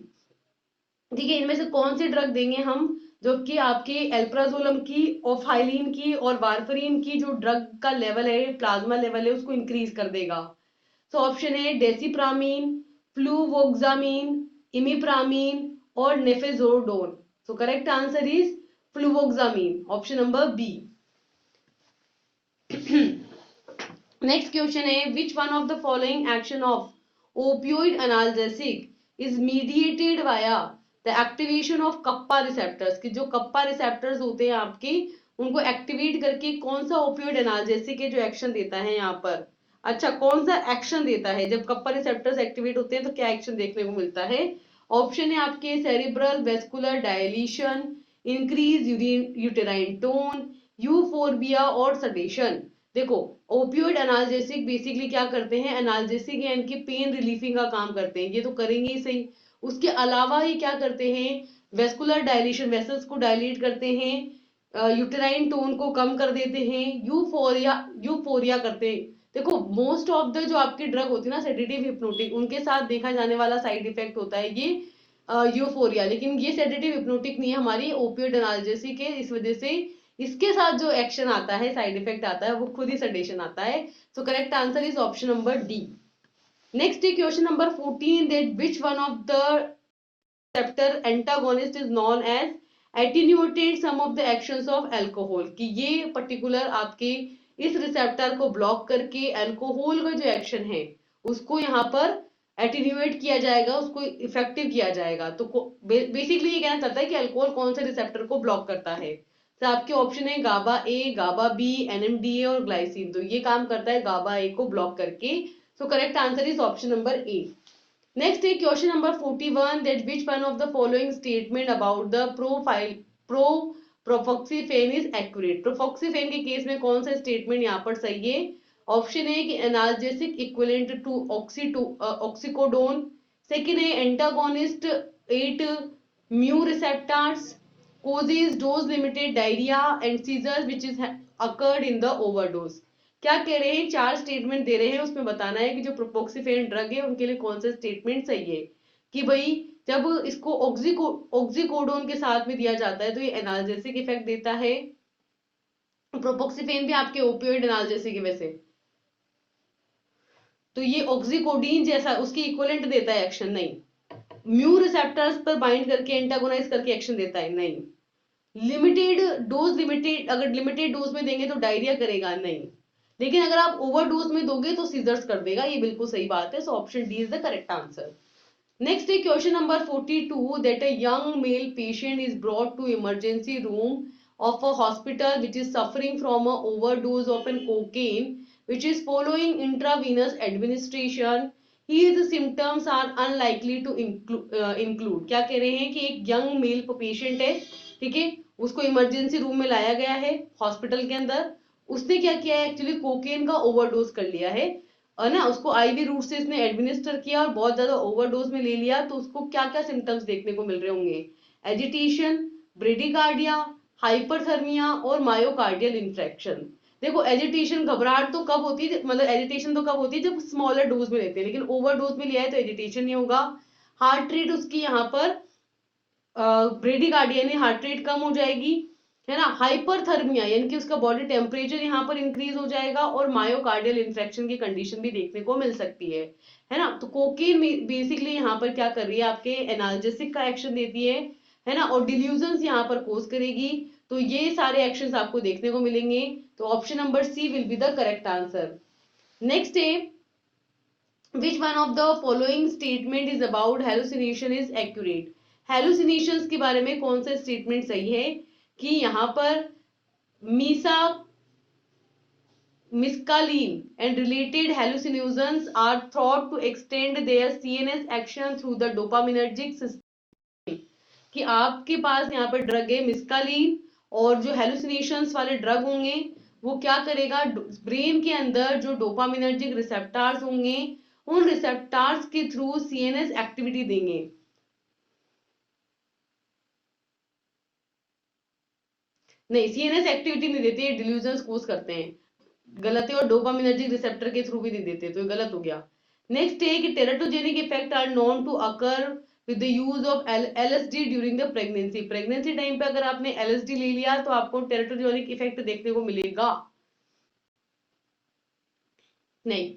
ठीक है, इनमें से कौन सी ड्रग देंगे हम जो कि आपके एल्प्राजोलम की, ओफाइलिन की और वारफरीन की जो ड्रग का लेवल है, प्लाज्मा लेवल है, उसको इंक्रीज कर देगा? सो ऑप्शन है डेसिप्रामीन, फ्लूवोक्सामीन, इमिप्रामीन और nefazodone. So correct answer is fluvoxamine, option number B. Next question है, which one of the following action of opioid analgesic is mediated via the activation of kappa receptors, कि जो kappa receptors होते हैं आपके, उनको activate करके कौन सा ओपियोइड एनाल्जेसिक है जो एक्शन देता है यहाँ पर। अच्छा, कौन सा एक्शन देता है जब कप्पा रिसेप्टर्स एक्टिवेट होते हैं, तो क्या एक्शन देखने को मिलता है। ऑप्शन है आपके cerebral vascular dilation, increase uterine tone, euphoria और सडेशन। देखो, ओपियोइड एनाल्जेसिक बेसिकली क्या करते हैं, एनाल्जेसिक या इनकी पेन रिलीफिंग का काम करते हैं, ये तो करेंगे ही सही। उसके अलावा ये क्या करते हैं, वेस्कुलर डायलेशन, वेसल्स को डायलेट करते हैं, यूटेराइन टोन को कम कर देते हैं, यूफोरिया यूफोरिया करते हैं। देखो, मोस्ट ऑफ द जो आपकी ड्रग होती है ना सेडेटिव हिप्नोटिक, उनके साथ देखा जाने वाला साइड इफेक्ट होता है ये यूफोरिया, लेकिन ये सेडेटिव हिप्नोटिक नहीं है, हमारी ओपियोइड एनाल्जेसिक है। इस वजह से इसके साथ जो एक्शन आता है, साइड इफेक्ट आता है, वो खुद ही सडेशन आता है। So correct answer is option number D. Next है question number 14, that which one of the receptor antagonist is known as attenuated some of the actions of alcohol, कि ये पर्टिकुलर आपके इस रिसेप्टर को ब्लॉक करके alcohol का जो action है उसको यहाँ पर एटीन्यूएट किया जाएगा, उसको इफेक्टिव किया जाएगा। तो बेसिकली ये कहना चाहता है कि अल्कोहल कौन से रिसेप्टर को ब्लॉक करता है। तो आपके ऑप्शन है गाबा ए, गाबा बी, एनएमडीए और ग्लाइसिन। तो ये काम करता है गाबा ए को ब्लॉक करके। So correct answer is option number A. Next है question number 41, that which one of the following statement about the propoxyphene is accurate. Propoxyphene के केस में कौन सा स्टेटमेंट यहाँ पर सही है। ऑप्शन है कि analgesic equivalent to oxycodone, second है antagonist 8 mu receptors, causes dose limited diarrhea and seizures which is occurred in the overdose। क्या कह रहे हैं, चार स्टेटमेंट दे रहे हैं, उसमें बताना है कि जो प्रोपोक्सीफेन ड्रग है उनके लिए कौन सा स्टेटमेंट सही है। कि भाई जब इसको ऑक्सीकोडोन के साथ में दिया जाता है तो ये एनाल्जेसिक इफेक्ट देता है। प्रोपोक्सीफेन भी आपके ओपियोइड एनाल्जेसिक है वैसे, तो ये ऑक्सीकोडीन जैसा उसकी इक्विवेलेंट देता है एक्शन, नहीं। म्यू रिसेप्टर्स पर बाइंड करके एंटागोनाइज करके एक्शन देता है, नहीं। लिमिटेड डोज, लिमिटेड अगर लिमिटेड डोज में देंगे तो डायरिया करेगा, नहीं। लेकिन अगर आप ओवर डोज में दोगे तो सीजर्स कर देगा, ये बिल्कुल सही बात है। So option D is the correct answer. Next है question number 42, that a young male patient is brought to emergency room of a hospital which is suffering from a overdose of an cocaine which is following intravenous administration. His symptoms are unlikely to include। क्या कह रहे हैं कि एक young male patient है, ठीक है, उसको इमरजेंसी रूम में लाया गया है हॉस्पिटल के अंदर। उसने क्या किया है, एक्चुअली कोकेन का ओवरडोज कर लिया है, और ना उसको आईवी रूट से इसने एडमिनिस्टर किया और बहुत ज्यादा ओवरडोज में ले लिया। तो उसको क्या क्या सिम्टम्स देखने को मिल रहे होंगे, एजिटेशन, ब्रेडिकार्डिया, हाइपरथर्मिया और मायोकार्डियल इंफ्रेक्शन। देखो, एजिटेशन, घबराहट तो कब होती है, मतलब एजिटेशन तो कब होती है जब स्मॉलर डोज में लेते हैं, लेकिन ओवरडोज में लिया है तो एजिटेशन नहीं होगा। हार्ट रेट उसकी यहाँ पर ब्रेडिकार्डिया यानी हार्ट रेट कम हो जाएगी, है ना। हाइपरथर्मिया यानी कि उसका बॉडी टेम्परेचर यहाँ पर इंक्रीज हो जाएगा, और मायोकार्डियल इंफ्रेक्शन की कंडीशन भी देखने को मिल सकती है ना। तो कोकेन बेसिकली यहाँ पर क्या कर रही है, आपके एनाल्जेसिक का एक्शन देती है ना, और डिल्यूजन्स यहाँ पर कोज करेगी। तो ये सारे एक्शंस आपको देखने को मिलेंगे। तो option number C will be the correct answer. Next है, which one of the following statement is about hallucination is accurate. Hallucinations के बारे में कौन सा स्टेटमेंट सही है, कि यहाँ पर Misa mescaline and related hallucinogens are thought to extend their CNS action through the dopaminergic system। कि आपके पास यहाँ पर ड्रग है मिस्कालीन, और जो हेलुसिनेशंस वाले ड्रग होंगे वो क्या करेगा, ब्रेन के अंदर जो डोपामिनर्जिक रिसेप्टर्स होंगे उन रिसेप्टर्स के थ्रू सीएनएस एक्टिविटी देंगे। नहीं, सीएनएस एक्टिविटी नहीं देते, डिल्यूजन्स कोज करते हैं, गलत है। और डोपामिनर्जिक रिसेप्टर के थ्रू भी नहीं देते, तो ये गलत हो गया। नेक्स्ट है कि teratogenic effect are known to occur with the use of LSD during the pregnancy. Pregnancy time पे अगर आपने एलएसडी ले लिया तो आपको टेराटोजेनिक इफेक्ट देखने को मिलेगा, नहीं।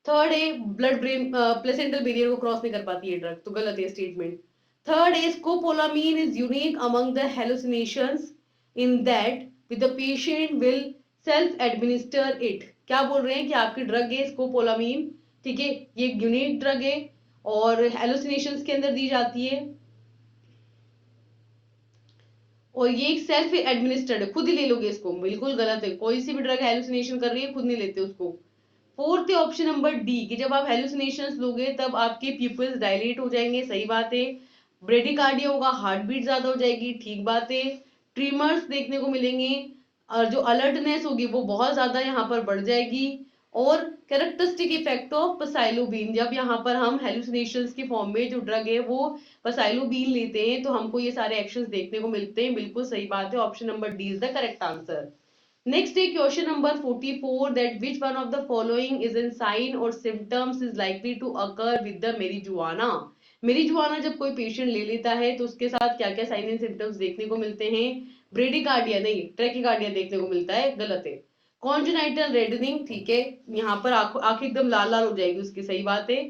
थर्ड है ब्लड ब्रेन प्लेसेंटल बैरियर को क्रॉस नहीं कर पाती है ड्रग, तो गलत है स्टेटमेंट। थर्ड है scopolamine is unique among the hallucinations in that with the patient will self administer it। क्या बोल रहे हैं कि आपकी ड्रग है स्कोपोलामीन, ठीक है, ये एक यूनिक ड्रग है और हेलुसिनेशंस के अंदर दी जाती है और ये एक सेल्फ एडमिनिस्टर्ड है, खुद ही ले लोगे इसको, बिल्कुल गलत है, कोई सी भी ड्रग हेलुसिनेशन कर रही है खुद नहीं लेते उसको। फोर्थ है ऑप्शन नंबर डी कि जब आप हेलुसिनेशंस लोगे तब आपके प्यूपिल्स डायलेट हो जाएंगे, सही बात है। ब्रेडिकार्डिया होगा, हार्ट बीट ज्यादा हो जाएगी, ठीक बात है। ट्रीमर्स देखने को मिलेंगे और जो अलर्टनेस होगी वो बहुत ज्यादा यहाँ पर बढ़ जाएगी। और कैरेक्टरिस्टिक इफेक्ट ऑफ पसाइलोबीन, जब यहाँ पर हम हेलुसिनेशंस की फॉर्म में जो ड्रग है वो पसाइलोबीन लेते हैं तो हमको ये सारे एक्शंस देखने को मिलते हैं, बिल्कुल सही बात है, option number D is the correct answer. Next is question number 44 that which one of the following is in sign or symptoms is likely to occur with the marijuana। marijuana जब कोई पेशेंट ले लेता है तो उसके साथ क्या क्या साइन एंड सिम्टम्स देखने को मिलते हैं? ब्रेडिकार्डिया नहीं, ट्रैकिकार्डिया देखने को मिलता है, गलत है। कॉन्जेनाइटल रेडनिंग, ठीक है, यहाँ पर आंखें एकदम लाल लाल हो जाएगी उसकी, सही बात है।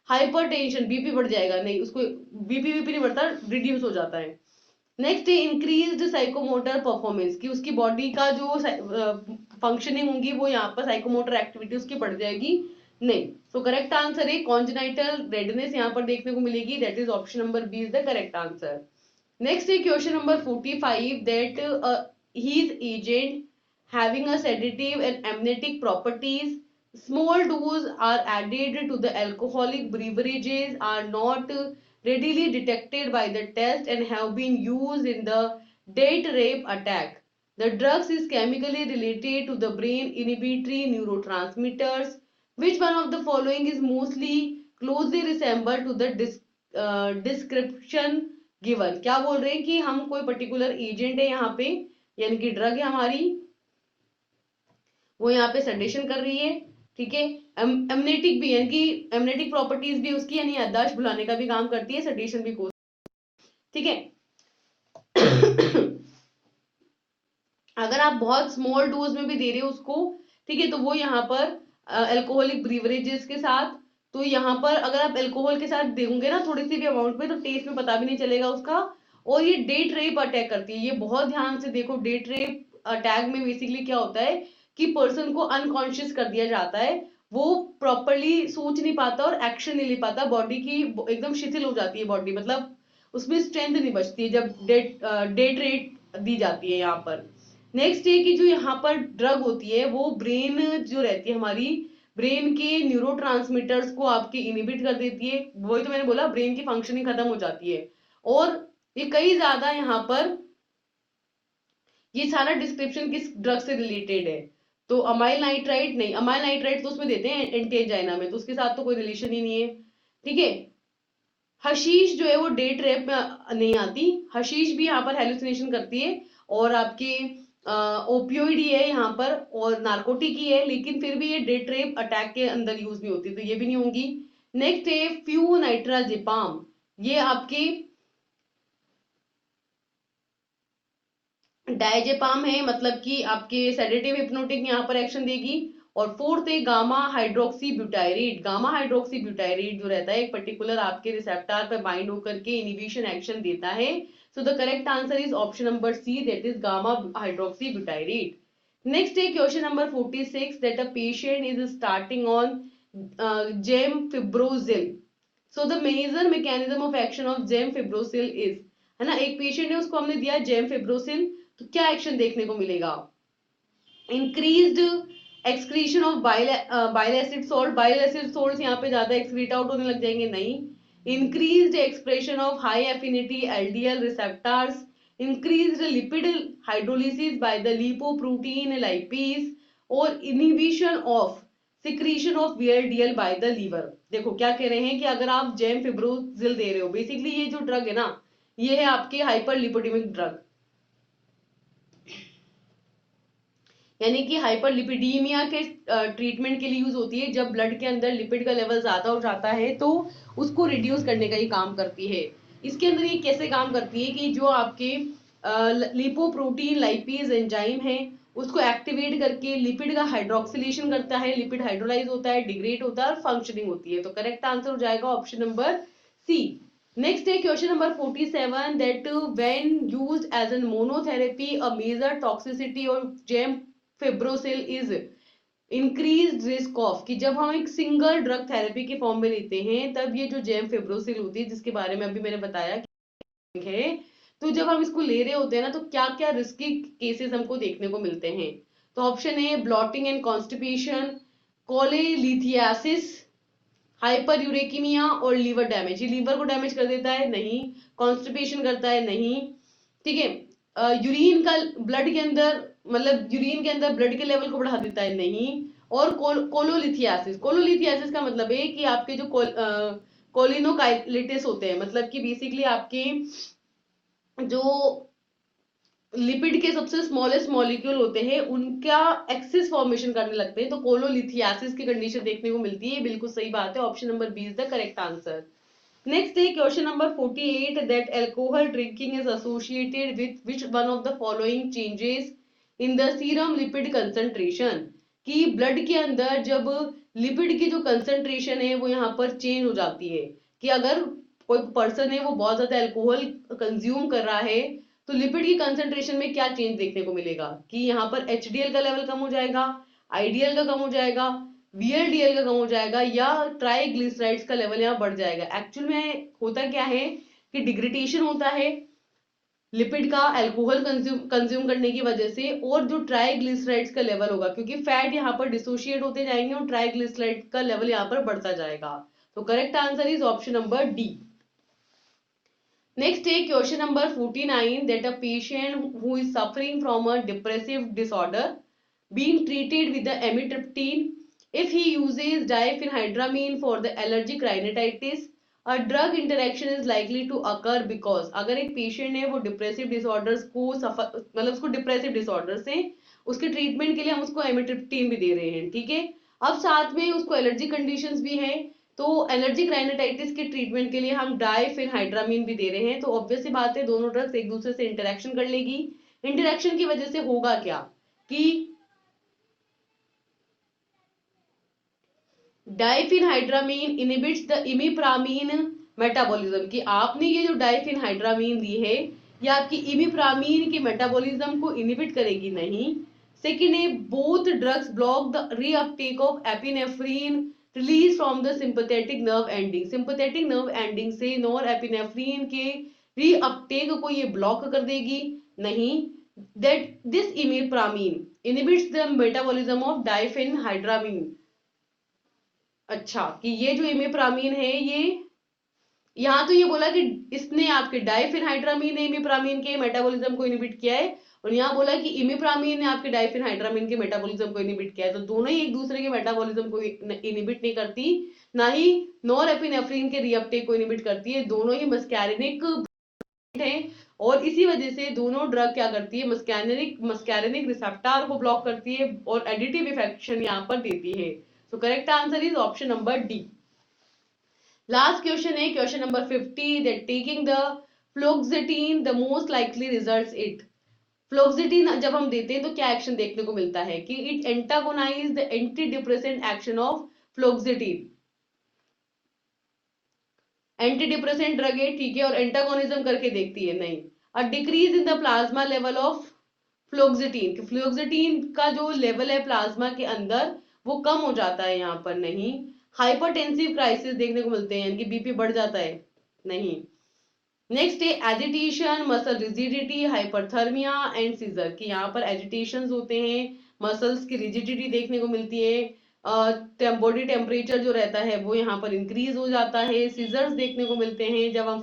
हाइपरटेंशन, बीपी बढ़ जाएगा, नहीं उसको बीपी नहीं बढ़ता, रिड्यूस हो जाता है। नेक्स्ट है इंक्रीज्ड साइकोमोटर परफॉर्मेंस, कि उसकी बॉडी का जो फंक्शनिंग होगी वो यहाँ पर साइकोमोटर एक्टिविटी उसकी बढ़ जाएगी, नहीं। सो करेक्ट आंसर है कॉन्जेनाइटल रेडनेस यहाँ पर देखने को मिलेगी, that is option number B is the correct answer. Next है question number 45 that his agent having a sedative and amnetic properties, small doses are added to the alcoholic beverages, are not readily detected by the test and have been used in the date rape attack. The drugs is chemically related to the brain inhibitory neurotransmitters. Which one of the following is mostly closely resemble to the description given? क्या बोल रहे हैं कि हम कोई particular agent है यहाँ पे, यानी कि ड्रग है हमारी, वो यहाँ पे सेडेशन कर रही है, ठीक है। एमनेटिक भी, यानी कि एमनेटिक प्रॉपर्टीज भी उसकी, यानी याददाश्त भुलाने का भी काम करती है, सेडेशन भी को, ठीक है। अगर आप बहुत स्मॉल डोज में भी दे रहे हो उसको, ठीक है, तो वो यहाँ पर अल्कोहलिक ब्रीवरेजेस के साथ, तो यहाँ पर अगर आप अल्कोहल के साथ देंगे ना थोड़ी सी भी अमाउंट में, तो टेस्ट में पता भी नहीं चलेगा उसका। और ये डेट रेप अटैक करती है, ये बहुत ध्यान से देखो, डेट रेप अटैक में बेसिकली क्या होता है कि पर्सन को अनकॉन्शियस कर दिया जाता है, वो प्रॉपरली सोच नहीं पाता और एक्शन नहीं ले पाता, बॉडी की एकदम शिथिल हो जाती है बॉडी, मतलब उसमें स्ट्रेंथ नहीं बचती है जब डेट रेट दी जाती है यहाँ पर। नेक्स्ट ये कि जो यहाँ पर ड्रग होती है वो ब्रेन जो रहती है हमारी, ब्रेन के न्यूरोट्रांसमीटर्स को आपके इनिबिट कर देती है, वही तो मैंने बोला, ब्रेन की फंक्शनिंग खत्म हो जाती है। और ये कई ज्यादा यहाँ पर, ये सारा डिस्क्रिप्शन किस ड्रग से रिलेटेड है? तो अमाइल नाइट्राइट नहीं, अमाइल नाइट्राइट तो उसमें देते हैं एंटी एंजाइना में, तो उसके साथ तो कोई रिलेशन ही नहीं है, ठीक है। हशीश जो है वो डेट रेप में नहीं आती, हशीश भी यहाँ पर हेलुसिनेशन करती है और आपके ओपियोइड ही है यहाँ पर और नार्कोटिक ही है, लेकिन फिर भी ये डेट रेप अटैक के अंदर यूज नहीं होती, तो ये भी नहीं होंगी। नेक्स्ट है फ्यूनाइट्राजिपाम, ये आपके डायजेपाम है, मतलब कि आपके सेडेटिव हिप्नोटिक यहाँ पर एक्शन देगी। और फोर्थ है gamma hydroxy butyrate, gamma hydroxy butyrate जो रहता है एक पर्टिकुलर आपके रिसेप्टर पर बाइंड होकर के इनिबिशन एक्शन देता है। So the correct answer is option number C, that is gamma hydroxy butyrate. Next है question number 46 that a patient is starting on gemfibrozil, so the major mechanism of action of gemfibrozil is, है ना, एक patient है उसको हमने दिया जेमफिब्रोसिल, तो क्या एक्शन देखने को मिलेगा? Increased excretion of bile acid salt, bile acid salt यहाँ पे ज्यादा एक्सक्रीट आउट होने लग जाएंगे, नहीं। Increased expression of high affinity LDL receptors, increased lipid hydrolysis by the lipoprotein lipase, और inhibition of secretion of VLDL by the liver. देखो क्या कह रहे हैं कि अगर आप जेम फिब्रोजिल दे रहे हो, बेसिकली ये जो ड्रग है ना, ये है आपके हाइपर लिपोडेमिक ड्रग, यानी कि हाइपरलिपिडीमिया के ट्रीटमेंट के लिए यूज होती है, जब ब्लड के अंदर लिपिड का लेवल ज्यादा हो जाता है तो उसको रिड्यूस करने का ही काम करती है। इसके अंदर ये कैसे काम करती है कि जो आपके लिपोप्रोटीन लाइपेज एंजाइम है उसको एक्टिवेट करके लिपिड का हाइड्रोक्सिलेशन करता है, लिपिड हाइड्रोलाइज होता है, डिग्रेड होता है और फंक्शनिंग होती है, तो करेक्ट आंसर हो जाएगा ऑप्शन नंबर सी। नेक्स्ट है question number 47 that when used as an monotherapy a major toxicity और gemfibrozil is, increase risk of, कि जब हम एक सिंगल ड्रग थेरेपी के फॉर्म में लेते हैं तब ये जो जेम फिब्रोसिल होती है जिसके बारे में अभी मैंने बताया है, तो जब हम इसको ले रहे होते हैं ना तो क्या क्या रिस्की केसेस हमको देखने को मिलते हैं। तो option A bloating and constipation, cholelithiasis, hyperuricemia और लीवर डैमेज। ये लीवर को डैमेज कर देता है? नहीं। कॉन्स्टिपेशन करता है? नहीं। ठीक है। यूरिन का ब्लड के अंदर, मतलब यूरिन के अंदर ब्लड के लेवल को बढ़ा देता है? नहीं। और कोलोलिथियासिस, कोलोलिथियासिस का मतलब है कि आपके जो कोलिनोकाइलिटिस होते हैं, मतलब कि बेसिकली आपके जो लिपिड के सबसे स्मॉलेस्ट मॉलिक्यूल होते हैं उनका एक्सिस फॉर्मेशन करने लगते हैं, तो कोलोलिथियासिस की कंडीशन देखने को मिलती है। बिल्कुल सही बात है, option number B is the correct answer. Next है question number 48, that alcohol drinking is associated with which one of the following changes in the serum lipid concentration, कि ब्लड के अंदर जब लिपिड की जो कंसंट्रेशन है वो यहाँ पर चेंज हो जाती है, कि अगर कोई पर्सन है वो बहुत ज्यादा अल्कोहल कंज्यूम कर रहा है तो लिपिड की कंसंट्रेशन में क्या चेंज देखने को मिलेगा, कि यहाँ पर एचडीएल का लेवल कम हो जाएगा, आईडीएल का कम हो जाएगा, वीएलडीएल का कम हो जाएगा, या ट्राइग्लिसराइड्स का लेवल यहाँ बढ़ जाएगा। एक्चुअल में होता क्या है कि डिग्रेडेशन होता है लिपिड का अल्कोहल कंज्यूम करने की वजह से, और जो ट्राइग्लिसराइड्स का लेवल होगा, क्योंकि फैट यहाँ पर डिसोशिएट होते जाएंगे और ट्राइग्लिसराइड का लेवल यहाँ पर बढ़ता जाएगा। तो correct answer is option number D. Next take question number 49, that a patient who is suffering from a depressive disorder being treated with the amitriptyline, if he uses diphenhydramine for the allergic rhinitis, a drug interaction is likely to occur because, अगर एक patient है वो depressive disorders को सफर, मतलब उसको depressive disorders है, उसके treatment के लिए हम उसको एमिट्रिप्टीन भी दे रहे हैं, ठीक है। अब साथ में उसको एलर्जी कंडीशंस भी हैं, तो एलर्जिक राइनाइटिस के ट्रीटमेंट के लिए हम डाइफेनहाइड्रामीन भी दे रहे हैं। तो ऑब्वियस सी बात है दोनों ड्रग्स एक दूसरे से इंटरेक्शन कर लेगी। इंटरेक्शन की वजह से होगा क्या कि डाइफेनहाइड्रामीन इनहिबिट्स द इमिप्रामीन मेटाबॉलिज्म, कि आपने ये जो डाइफेनहाइड्रामीन दी है ये आपकी इमिप्रामीन के मेटाबॉलिज्म को इनहिबिट करेगी नहीं। सेकेंड है both drugs block the reuptake of epinephrine release from the sympathetic nerve ending, sympathetic nerve ending से नॉर एपिनेफ्रीन के रीअपटेक को ये ब्लॉक कर देगी नहीं। That this imipramine inhibits the metabolism of diphenhydramine. अच्छा, कि ये जो इमिप्रामीन है ये, यहाँ तो ये बोला कि इसने आपके डाइफेनहाइड्रामीन ने इमिप्रामीन के मेटाबॉलिज्म को इनहिबिट किया है, और यहाँ बोला कि इमिप्रामीन ने आपके डाइफेनहाइड्रामीन के मेटाबॉलिज्म को इनहिबिट किया है, तो दोनों ही एक दूसरे के मेटाबॉलिज्म को इनहिबिट नहीं करती, ना ही नॉरएपिनेफ्रिन के रीअपटेक को इनहिबिट करती है। दोनों ही मस्कैरिनिक है, और इसी वजह से दोनों ड्रग क्या करती है, मस्कैरिनिक रिसेप्टर को ब्लॉक करती है और एडिटिव इफेक्शन यहाँ पर देती है। So correct answer is option number D. Last question है question number 50, that taking the fluoxetine the most likely results it, fluoxetine जब हम देते हैं तो क्या एक्शन देखने को मिलता है, कि it antagonize the antidepressant action of fluoxetine. Antidepressant drug है, ठीक है, और एंटागोनिज्म करके देखती है नहीं। A decrease in the plasma level of fluoxetine, fluoxetine का जो लेवल है प्लाज्मा के अंदर वो कम हो जाता है यहाँ पर नहीं। हाइपरटेंसिव क्राइसिस देखने को मिलते हैं, यानी कि बीपी बढ़ जाता है नहीं। नेक्स्ट है agitation, muscle rigidity, hyperthermia and seizure, कि यहाँ पर एजिटेशन होते हैं, मसल्स की रिजिडिटी देखने को मिलती है, बॉडी टेम्परेचर जो रहता है वो यहाँ पर इंक्रीज हो जाता है, सीजर्स देखने को मिलते हैं जब हम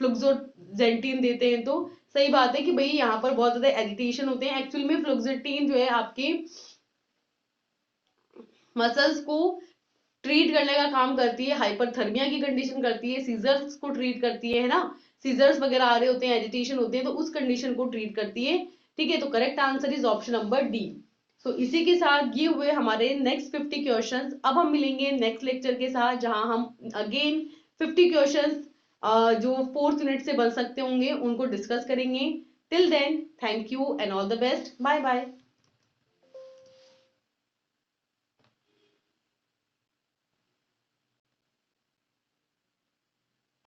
फ्लुक्सोजेंटिन देते हैं। तो सही बात है कि भाई यहाँ पर बहुत ज्यादा एजिटेशन होते हैं। एक्चुअल में फ्लुक्सेटिन जो है आपके मसल्स को ट्रीट करने का काम करती है, हाइपरथर्मिया की कंडीशन करती है, सीजर्स को ट्रीट करती है ना, सीजर्स वगैरह आ रहे होते हैं, एजिटेशन होते हैं, तो उस कंडीशन को ट्रीट करती है, ठीक है। तो correct answer is option number D. So इसी के साथ ये हुए हमारे नेक्स्ट 50 क्वेश्चंस। अब हम मिलेंगे नेक्स्ट लेक्चर के साथ जहां हम अगेन 50 क्वेश्चंस जो 4th यूनिट से बन सकते होंगे उनको डिस्कस करेंगे। Till then thank you and all the best, bye bye.